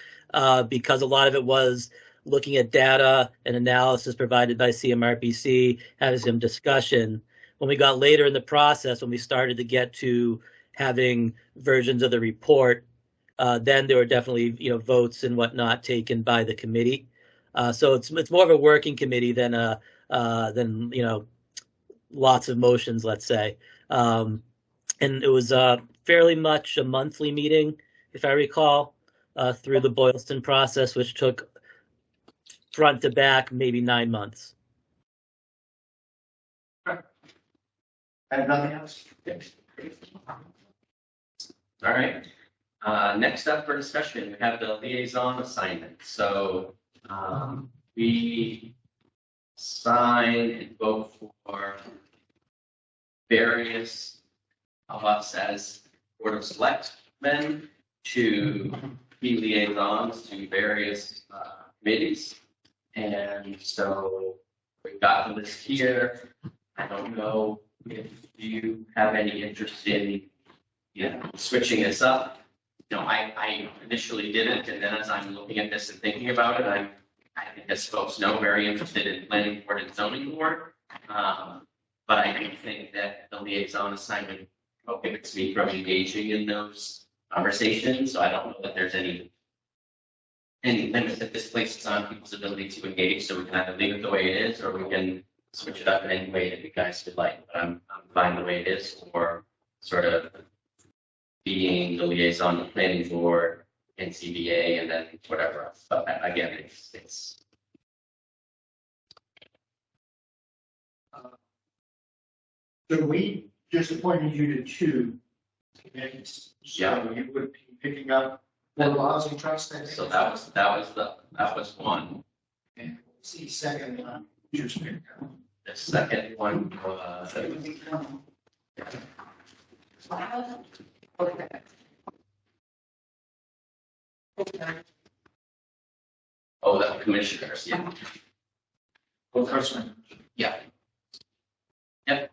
because a lot of it was looking at data and analysis provided by CMRPC, having some discussion. When we got later in the process, when we started to get to having versions of the report, then there were definitely votes and whatnot taken by the committee. So it's more of a working committee than lots of motions, let's say. And it was fairly much a monthly meeting, if I recall, through the Boylston process, which took front to back maybe 9 months. I have nothing else. All right. Next up for discussion, we have the liaison assignment. So we sign and vote for various of us as Board of Selectmen to be liaisons to various committees. And so we've got the list here. I don't know if you have any interest in switching this up. I initially didn't, and then as I'm looking at this and thinking about it, I think, as folks know, very interested in planning board and zoning board. But I do think that the liaison assignment prohibits me from engaging in those conversations. So I don't know that there's any limit that this places on people's ability to engage. So we can either leave it the way it is, or we can switch it up in any way that you guys would like. But I'm fine the way it is, or sort of being the liaison, the planning board, and CBA, and then whatever else. But again, it's So we just appointed you to 2 committees. Yeah. So you would be picking up the housing trust. I think. so that was one. And see, second one. Just pick up. The second one was the commissioners. Yeah. Well, first one. Yeah. Yep.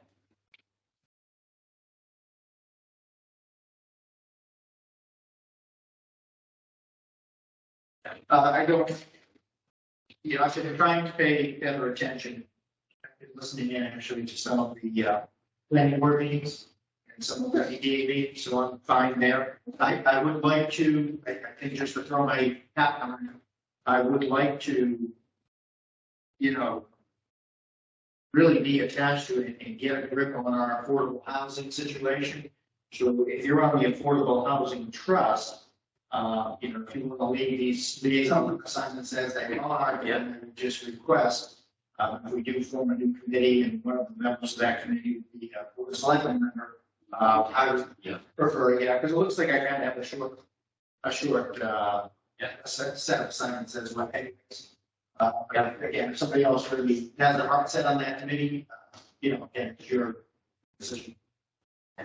I don't, I've been trying to pay better attention. I've been listening in actually to some of the planning board meetings and some of the EDA meetings, so I'm fine there. I would like to, I think just to throw my hat on, I would like to, really be attached to it and get a grip on our affordable housing situation. So if you're on the Affordable Housing Trust, if you want to leave these liaison assignments as they are, then I would just request, if we do form a new committee and one of the members of that committee would be a board of selectmen member, I would prefer, because it looks like I kind of have a short set of assignments as well. Anyways. Again, if somebody else really has their heart set on that committee, again, it's your decision. Yeah.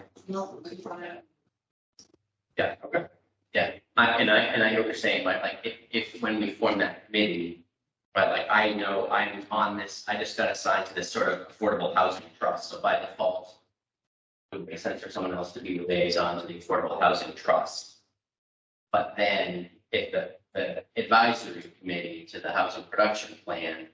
Okay. Yeah. I know what you're saying, but like if when we form that committee, but like I know I'm on this, I just got assigned to this sort of affordable housing trust, so by default, it would make sense for someone else to be the liaison to the affordable housing trust. But then if the advisory committee to the housing production plan,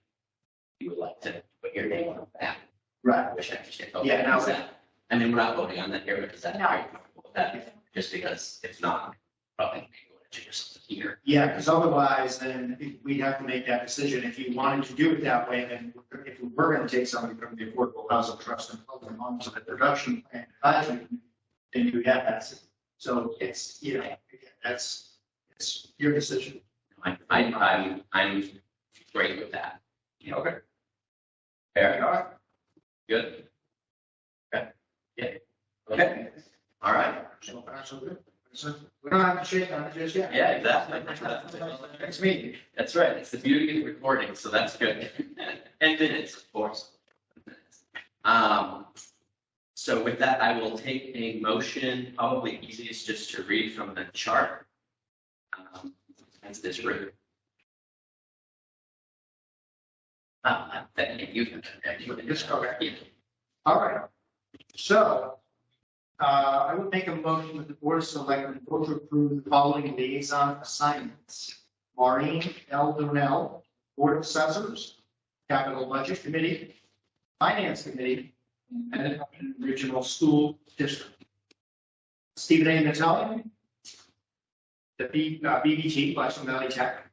you would like to put your name on that. Right. Which I understand. Yeah, now that. I mean, we're not voting on that here, but is that, No. are you comfortable with that? Just because if not, probably going to change something here. Yeah, because otherwise, then we'd have to make that decision. If you wanted to do it that way, then if we were going to take somebody from the Affordable Housing Trust and put them onto the production plan advisory, then you have that. So it's, it's your decision. I'm great with that. Okay. Fair. All right. Good. Okay. Yeah. Okay. All right. So far, so good. So we don't have to shake on it just yet. Yeah, exactly. Next meeting. That's right. It's the beauty of recording, so that's good. And minutes, of course. So with that, I will take a motion, probably easiest just to read from the chart. As this route. You can Just go back. All right. So, I would make a motion that the Board of Selectmen vote to approve the following liaison assignments. Maureen L. Donnell, Board of Assessors, Capital Budget Committee, Finance Committee, and Regional School District. Stephen A. Natale, the BBT, Blackstone Valley Tech,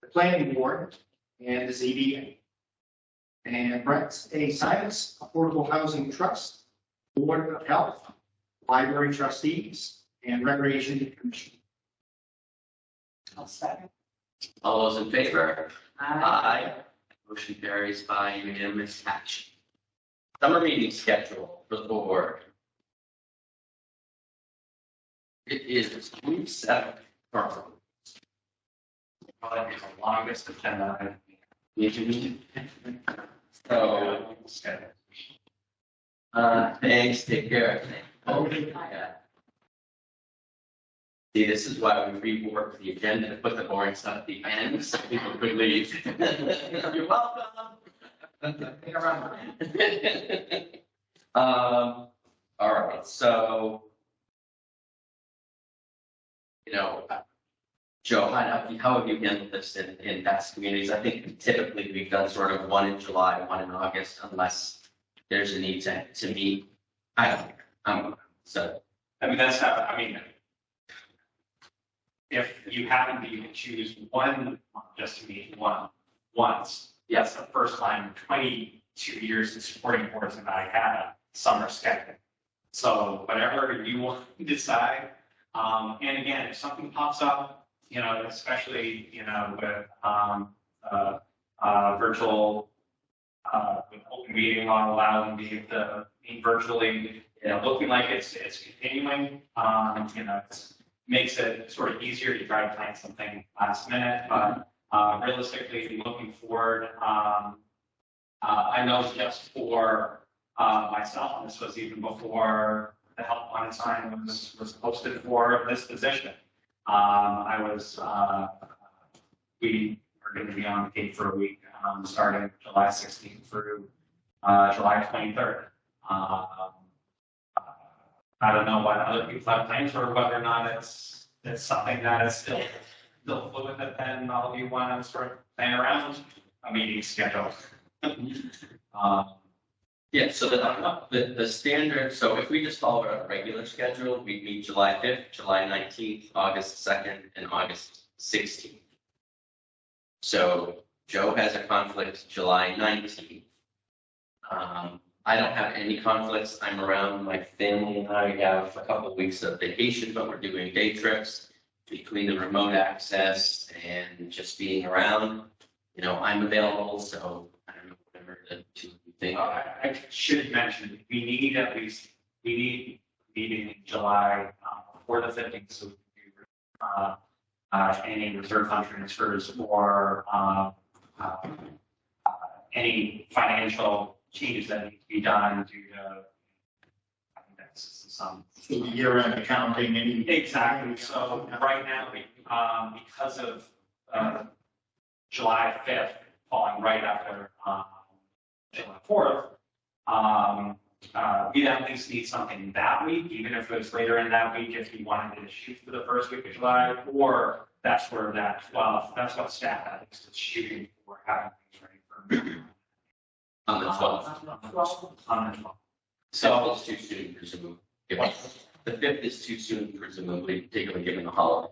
the Planning Board, and the ZBA. And Brett A. Science, Affordable Housing Trust, Board of Health, Library Trustees, and Recreation Commission. I'll second. All those in favor? Aye. Motion carries by unanimous action. Summer meeting schedule for the board. It is June 7th. Probably the longest agenda I've So, thanks, take care. Oh, yeah. See, this is why we reworked the agenda to put the boring stuff at the end, so people could leave. You're welcome. Hang around. All right, so. Joe, how have you handled this in past communities? I think typically we've done sort of one in July, one in August, unless there's a need to meet. I don't so. I mean, that's how, if you happen to even choose one just to meet once, that's the first time in 22 years in supporting boards that I had a summer schedule. So whatever you want to decide. And again, if something pops up, especially, with, virtual, with open meeting law allowing me to meet virtually, looking like it's continuing, it makes it sort of easier to try to plan something last minute, but, realistically looking forward, I know just for, myself, this was even before the help line sign was posted for this position. We are going to be on the gate for a week, starting July 16th through July 23rd. I don't know what other people have plans for, whether or not it's something that is still fluid, that then all of you want to sort of plan around a meeting schedule. Yeah, so the standard, so if we just follow our regular schedule, we meet July 5th, July 19th, August 2nd, and August 16th. So Joe has a conflict July 19th. I don't have any conflicts. I'm around. My family and I have a couple of weeks of vacation, but we're doing day trips between the remote access and just being around. I'm available, so I don't know, whatever the two of you think. I should mention, we need meeting in July before the 15th, so we can do any reserve fund transfers or any financial changes that need to be done due to, I think that's some. So the year-end accounting, any. Exactly. So right now, because of July 5th falling right after July 4th, we'd at least need something that week, even if it was later in that week, if you wanted to shoot for the first week of July, or that's where that's what staff at least is shooting for, having things ready for. On the 12th. On the 12th. So it's too soon, presumably. The 5th is too soon, presumably, particularly given the holiday.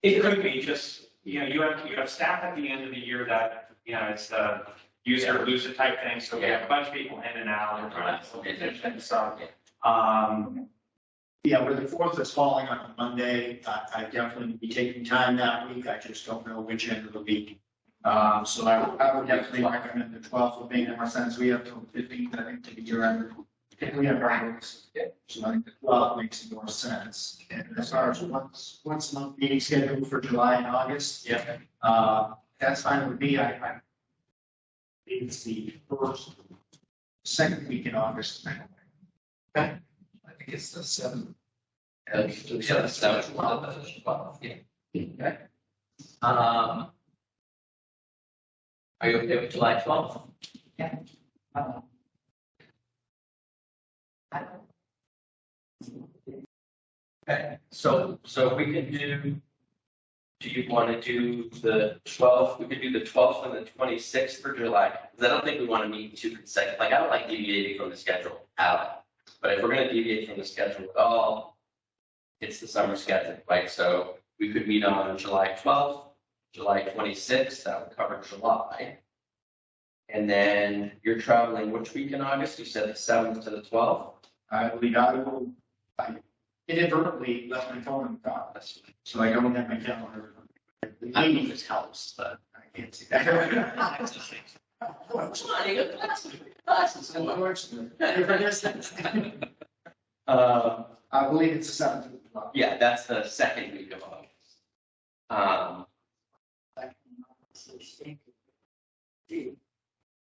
It could be just, you have staff at the end of the year that, it's the use it or lose it type thing. So we have a bunch of people in and out. We're trying to so, Yeah, with the 4th is falling on a Monday, I definitely be taking time that week. I just don't know which end of the week. So I would definitely recommend the 12th would make more sense. We have till 15th, I think, to be year end. We have breaks. So I think the 12th makes more sense. And as far as once a month meeting scheduled for July and August. That's fine with me. I think it's the second week in August. Okay. I think it's the 7th. Yeah, the 7th, 12th, yeah. Okay. Are you okay with July 12th? Yeah. Okay, so we can do you want to do the 12th? We could do the 12th and the 26th for July, because I don't think we want to meet two consecutive, I don't like deviating from the schedule at all. But if we're going to deviate from the schedule at all, it's the summer schedule, right? So we could meet on July 12th, July 26th, that would cover July. And then you're traveling which week in August? You said the 7th to the 12th? I believe I inadvertently left my phone in the car, so I don't have my calendar. I mean, this helps, but I can't see that. I believe it's the 7th. Yeah, that's the second week of August.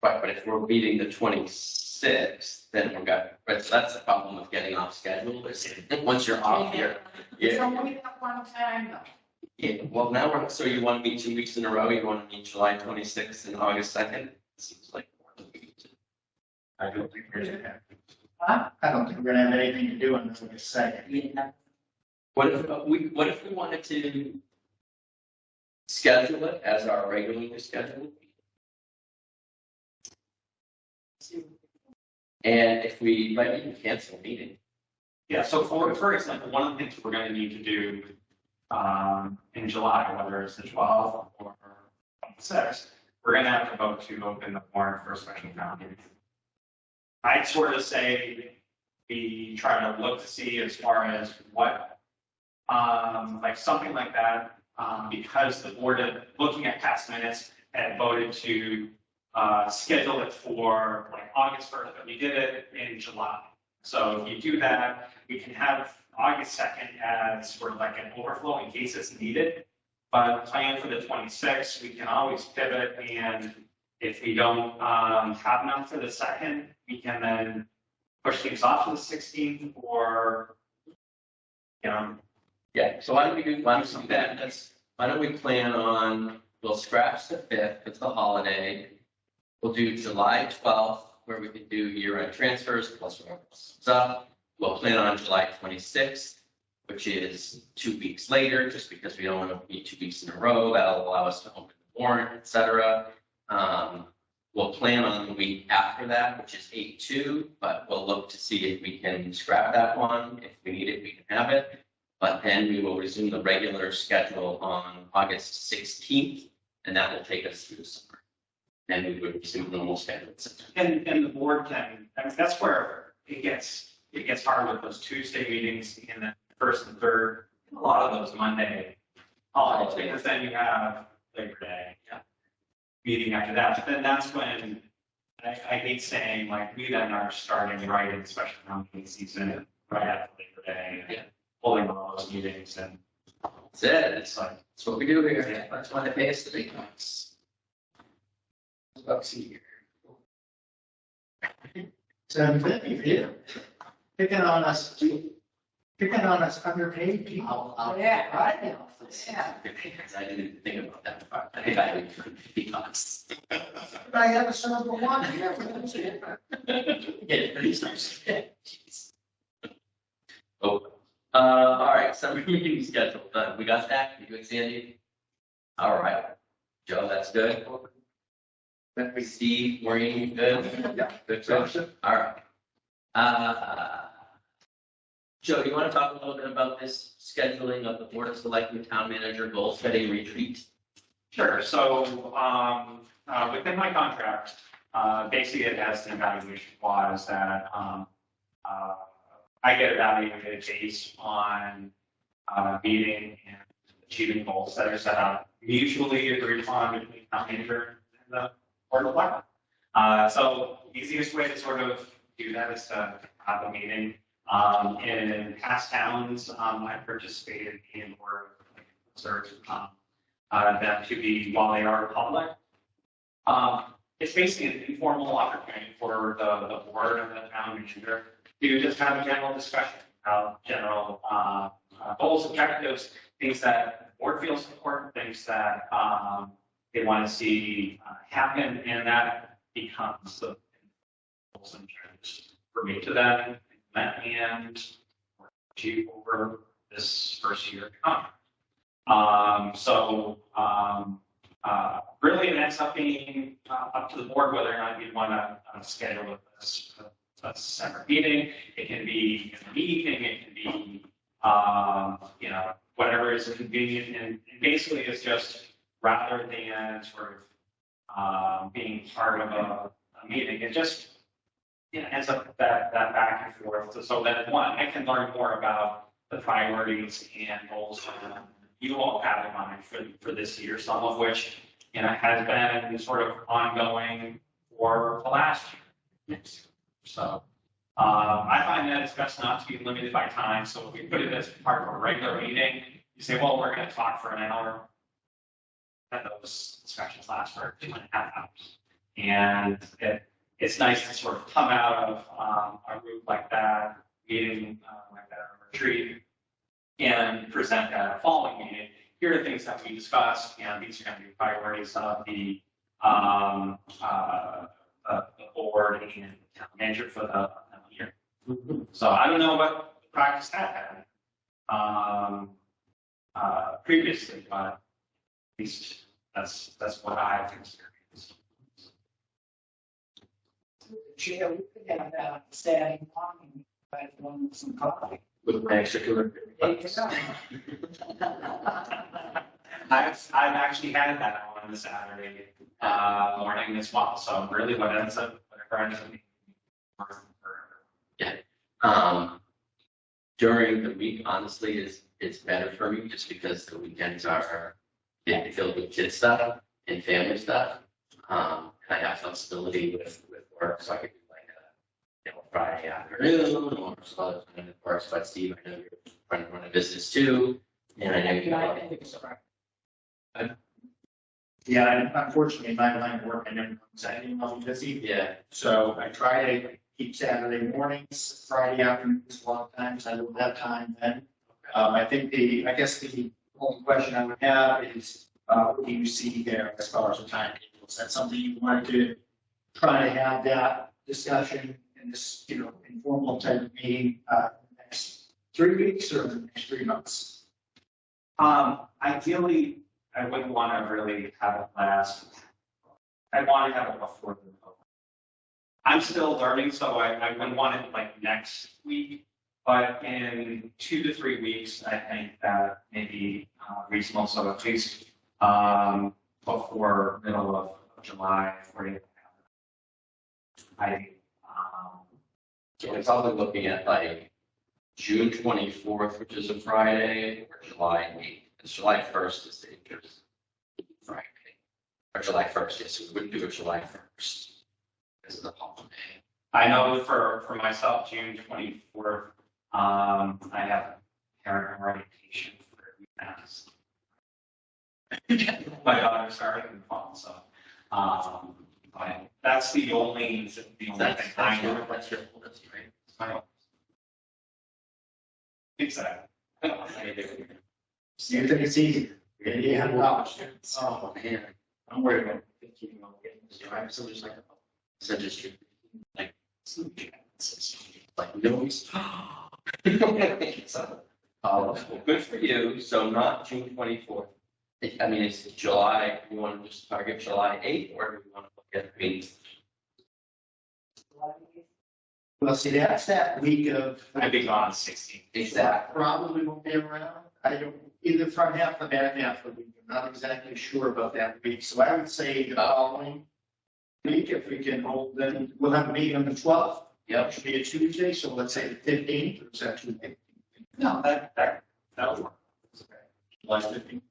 Right, but if we're meeting the 26th, then we're got, right, so that's the problem with getting off schedule, is once you're off here. It's only that one time though. Yeah, well, now so you want to meet 2 weeks in a row, you want to meet July 26th and August 2nd? Seems like more than we need to. I don't think we're gonna have. I don't think we're gonna have anything to do until the 2nd. Yeah. What if we wanted to schedule it as our regularly scheduled? And if we might even cancel a meeting. Yeah, so for example, one of the things we're going to need to do in July, whether it's the 12th or 26th, we're going to have to vote to open the warrant for a special town meeting. I'd sort of say we try to look to see as far as what, like something like that, because the board, looking at past minutes, had voted to schedule it for like August 1st, but we did it in July. So if you do that, we can have August 2nd as sort of like an overflow in case it's needed. But plan for the 26th, we can always pivot, and if we don't have enough for the 2nd, we can then push things off to the 16th, or, you know. Yeah, so why don't we do that? Why don't we plan on, we'll scratch the 5th, it's the holiday. We'll do July 12th, where we can do year-end transfers plus stuff. We'll plan on July 26th, which is 2 weeks later, just because we don't want to meet 2 weeks in a row. That'll allow us to open the warrant, et cetera. We'll plan on the week after that, which is 8/2, but we'll look to see if we can scrap that one. If we need it, we can have it. But then we will resume the regular schedule on August 16th, and that will take us through the summer. And we would resume normal schedule. And the board can, I mean, that's where it gets hard with those Tuesday meetings and the first and third, a lot of those Monday holidays, because then you have Labor Day meeting after that. But then that's when I hate saying, like, we then are starting right in the special town meeting season right after Labor Day, and pulling all those meetings, and That's it. It's like, that's what we do here. That's why they pay us the big bucks. $2 a year. 750 for you. Picking on us underpaid people. Yeah. Right now. Yeah. Because I didn't think about that part. I think I would because. I have a son of a one here. Yeah, pretty nice. Jeez. Oh, all right, summer meeting schedule done. We got that? You good, Sandy? All right. Joe, that's good. Steve, Maureen, good? Yeah. Good, Joe? All right. Joe, do you want to talk a little bit about this scheduling of the Board of Selectmen Town Manager goal setting retreat? Sure. So within my contract, basically it has an evaluation clause that I get evaluated based on meeting and achieving goals that are set up, mutually agreed upon between town manager and the board of selectmen. So easiest way to sort of do that is to have a meeting. In past towns, I participated in or observed them to be, while they are public. It's basically an informal opportunity for the board and the town manager to just have a general discussion about general goals, objectives, things that the board feels important, things that they want to see happen, and that becomes the goals and objectives for me to then and achieve over this first year to come. Really, it ends up being up to the board whether or not you want to schedule a separate meeting. It can be in the evening. It can be, whatever is convenient. And basically, it's just rather than sort of being part of a meeting, it just ends up that back and forth. So that one, I can learn more about the priorities and goals that you all have in mind for this year, some of which has been sort of ongoing for the last year. So I find that it's best not to be limited by time. So if we put it as part of a regular meeting, you say, well, we're going to talk for an hour. And those discussions last for 2.5 hours. And it's nice to sort of come out of a group like that, meeting like that, or retreat, and present at a following meeting. Here are things that we discussed, and these are going to be priorities of the board and the town manager for the year. So I don't know what the practice had been previously, but at least that's what I've experienced. Chair, we could have that Saturday morning, but one with some coffee. With an extracurricular. I've actually had that on the Saturday morning as well. So really, whatever ends up being. During the week, honestly, is better for me just because the weekends are filled with kid stuff and family stuff. I have flexibility with work, so I could do like Friday afternoon or some other time that works. But Steve, I know you're trying to run a business too, and I know you have other things. Yeah, and unfortunately, my line of work, I never know exactly when I'm busy. Yeah, So I try to keep Saturday mornings, Friday afternoons, a lot of times I don't have time then. I think I guess the only question I would have is, what do you see there as far as the timetable? Is that something you wanted to try to have that discussion in this, informal type of meeting, next 3 weeks or the next 3 months? Ideally, I wouldn't want to really have it last. I want to have it before the vote. I'm still learning, so I wouldn't want it like next week, but in 2 to 3 weeks, I think that may be reasonable. So at least before middle of July, so we're probably looking at like June 24th, which is a Friday, or July 8th. Because July 1st is dangerous. Friday. Or July 1st, yes, we wouldn't do it July 1st. This is a holiday. I know for myself, June 24th, I have parent orientation for weekends. My daughter's starting in the fall, so but that's the only thing I know. That's your oldest, right? Exactly. You think it's easy? Yeah, Oh, man. I'm worried about 15-year-old getting this drive, so there's like so just like noise. So, well, good for you. So not June 24th. I mean, it's July. You want to just target July 8th, or do you want to look at? I mean, Well, see, that's that week of. I'd be gone 16th. exactly. Probably won't be around. I don't, either front half or back half of the week. I'm not exactly sure about that week. So I would say the following week, if we can hold, then we'll have a meeting on the 12th. Yep. It should be a Tuesday, so let's say the 15th, or is that too late? No, that'll work. July 15th.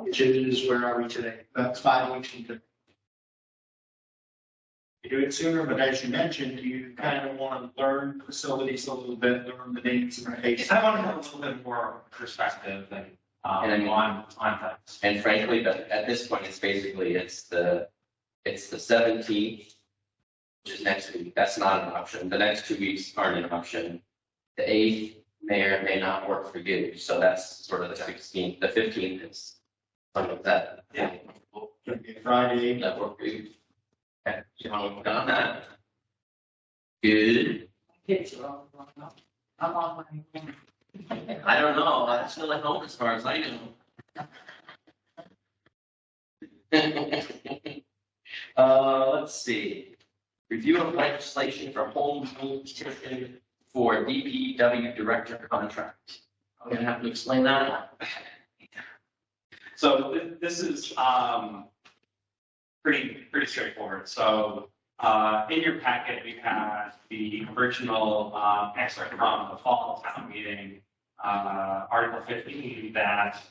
Which is, where are we today? That's 5 weeks from today. You do it sooner, but as you mentioned, you kind of want to learn facilities a little bit, learn the names and the faces. I want to have a little bit more perspective and on things. And frankly, but at this point, it's the 17th, which is next week. That's not an option. The next 2 weeks aren't an option. The 8th may or may not work for you. So that's sort of the 16th. The 15th is some of that. Yeah. It'll be a Friday. That work for you. Okay. You want to work on that? Good. Kids are all grown up. I'm on my own. I don't know. I'm still at home as far as I know. Let's see. Review of legislation for home rule petition for DPW director contract. I'm gonna have to explain that. So this is pretty straightforward. So in your packet, we have the original excerpt from the fall town meeting, Article 15, that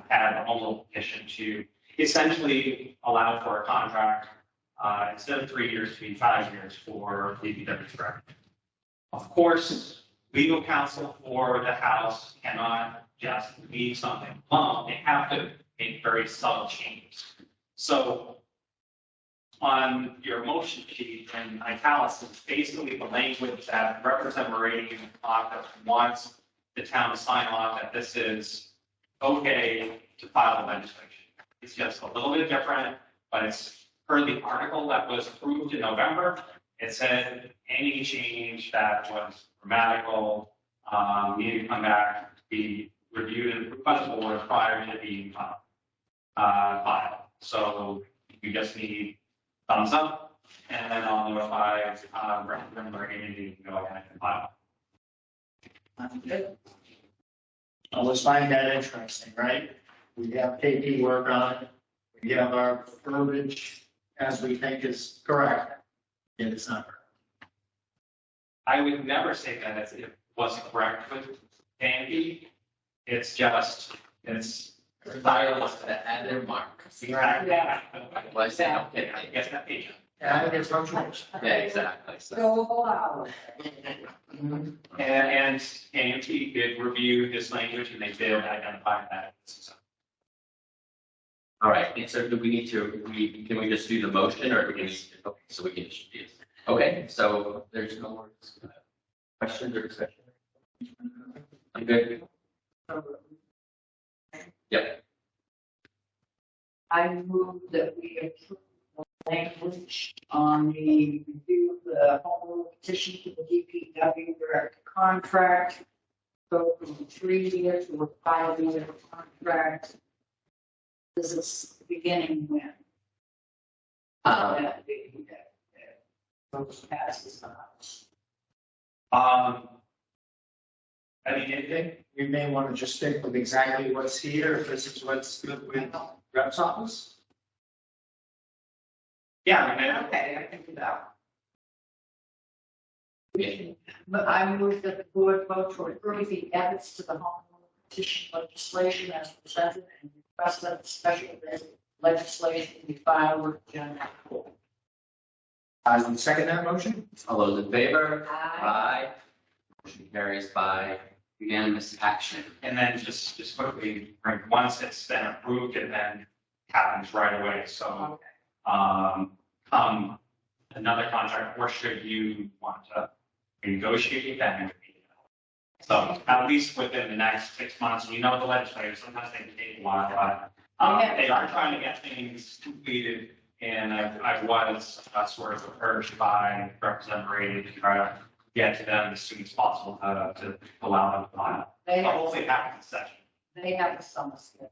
had a home rule petition to essentially allow for a contract instead of 3 years to be 5 years for DPW director. Of course, legal counsel for the House cannot just leave something alone. They have to make very subtle changes. So on your motion sheet in italics, it's basically the language that Representative Moraine office wants the town to sign off that this is okay to file the legislation. It's just a little bit different, but it's per the article that was approved in November. It said any change that was grammatical needed to come back to be reviewed and approved by the board prior to being filed. So you just need thumbs up, and then I'll notify Representative Moraine to go ahead and file. Good. I always find that interesting, right? We have paperwork on it. We have our verbiage as we think is correct. And it's not correct. I would never say that it wasn't correct with Andy. It's just, it's. Fire wants to add their mark. Yeah. Well, I said, okay, I guess that page. Yeah, there's no choice. yeah, exactly. So, Go out. And Andy did review this language and they did identify that. all right, and so do we need to, can we just do the motion or do we need to, okay, so we can just do it. Okay, so there's no more questions or discussion? I'm good. Yep. I move that we approve the language on the review of the home rule petition to the DPW director contract. Go from 3 years to a 5-year contract. This is beginning when? That passes the house. I mean, anything? We may want to just stick with exactly what's here, if this is what's good with rep's office. Yeah, I mean, Okay, I can do that. Okay. But I move that the board vote to approve the edits to the home rule petition legislation as presented and request that the special legislation be filed with the general court. I will second that motion. All those in favor? Aye. Aye. Motion carries by unanimous action. and then just quickly, right, once it's then approved, it then happens right away, so. Another contract, or should you want to negotiate that? So at least within the next 6 months, we know the legislators, sometimes they can take a while, but they are trying to get things completed. And I was sort of urged by Representative Brady to try to get to them as soon as possible to allow them to file. They But hopefully it happens in session. They have a summer schedule.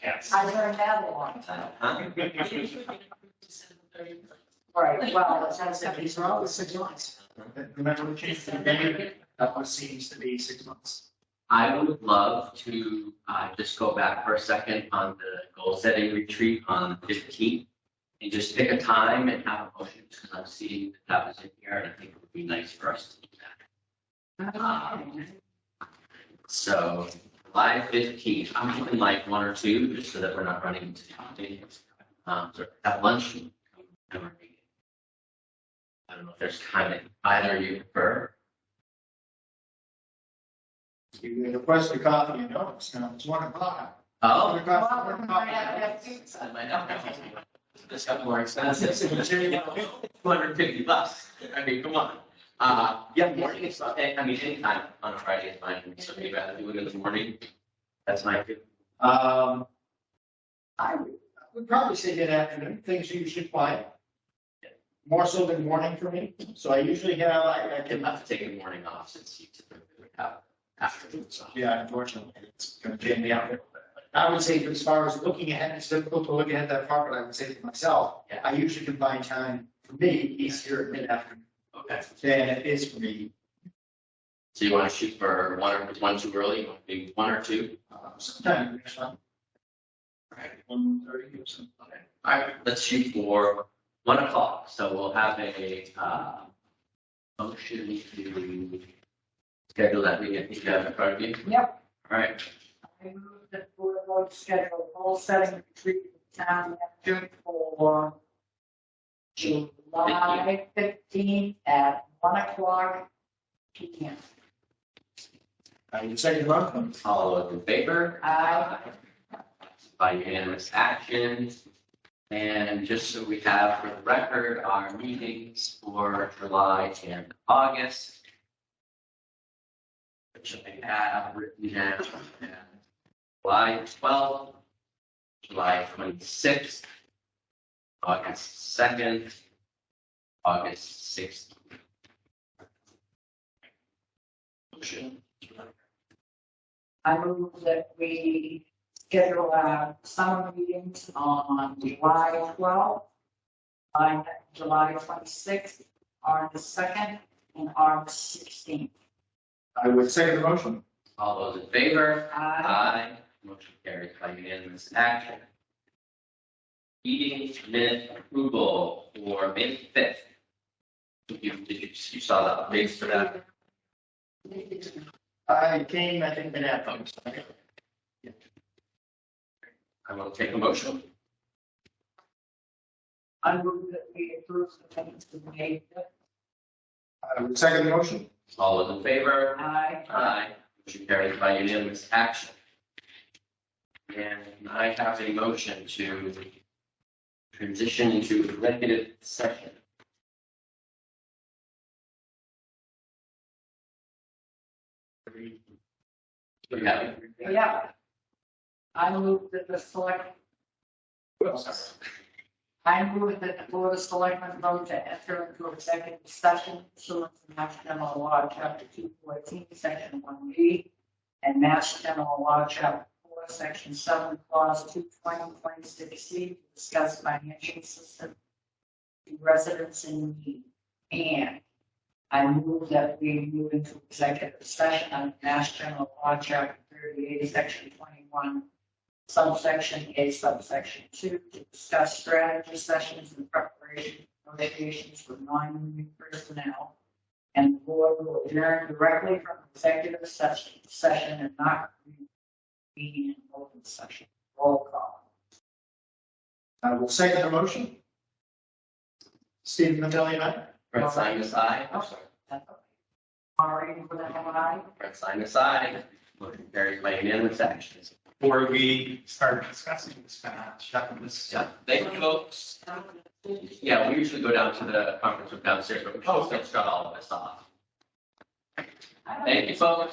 Yes. I learned that a long time. Right, well, it's not If these are all 6 months. Remember, we changed the date, that one seems to be 6 months. I would love to just go back for a second on the goal setting retreat on the 15th and just pick a time and have a motion because I'm seeing that was in here and I think it would be nice for us to do that. So July 15th, I'm doing like 1 or 2 just so that we're not running into meetings. So at lunch. I don't know if there's time that either you prefer. You request a copy, you know, it's now, it's 1 o'clock. Oh. Request one copy. I might not have to. This got more expensive. $250. I mean, come on. Yeah, morning is, I mean, anytime on a Friday is fine for me, so maybe rather do it in the morning. That's my opinion. I would probably say that afternoon, things are usually quiet. More so than morning for me, so I usually have, I I can, can have to take the morning off since you typically would have afternoon, so. yeah, unfortunately, it's gonna take me out. I would say as far as looking ahead, it's difficult to look ahead that far, but I would say to myself, Yeah. I usually can find time for me easier at mid-afternoon Okay, than it is for me. so you want to shoot for 1 or 1 too early, you want to do 1 or 2? Sometime next month. Right. 1:30 or something. Okay, all right, let's shoot for 1 o'clock, so we'll have a motion to schedule that meeting. I think you have in front of you. Yep. All right, I move that the board vote schedule goal setting retreat with the town manager for July 15th at 1 o'clock p.m. I would say welcome. all those in favor? Aye. By unanimous action. And just so we have for the record, our meetings for July and August, which I have written down, July 12th, July 26th, August 2nd, August 6th. Motion. I move that we schedule our summer meetings on July 12th, on July 26th, August 2nd, and August 16th. I would second the motion. All those in favor? Aye. Aye. Motion carries by unanimous action. Meeting minute approval for May 5th, You saw the updates for that? I came, I think, in that. I will take a motion. I move that we approve the minutes of May 5th. I would second the motion. All those in favor? Aye. Aye. Motion carries by unanimous action. And I have a motion to transition into executive session. Yeah. Yeah. I move that I move that the Board of Selectmen vote to enter into executive session pursuant to Mass General Law, Chapter 214, Section 1B, and Mass General Law, Chapter 4, Section 7, Clause 220.26C, to discuss financial assistance to residents in need. And I move that we move into executive session on Mass General Law, Chapter 38, Section 21, subsection A, subsection 2, to discuss strategy sessions and preparation of negotiations with non-union personnel. And the board will adjourn directly from executive session and not reconvene in open session. Roll call. I will second the motion. Stephen Matillion, aye. Brett Simus, aye. Maureen, with an eye. Brett Simus, aye. Motion carries by unanimous action. Before we start discussing this, kind of shut this. Yeah, thank you, folks. Yeah, we usually go down to the conference room downstairs, but we should still shut all of this off. Thank you, folks.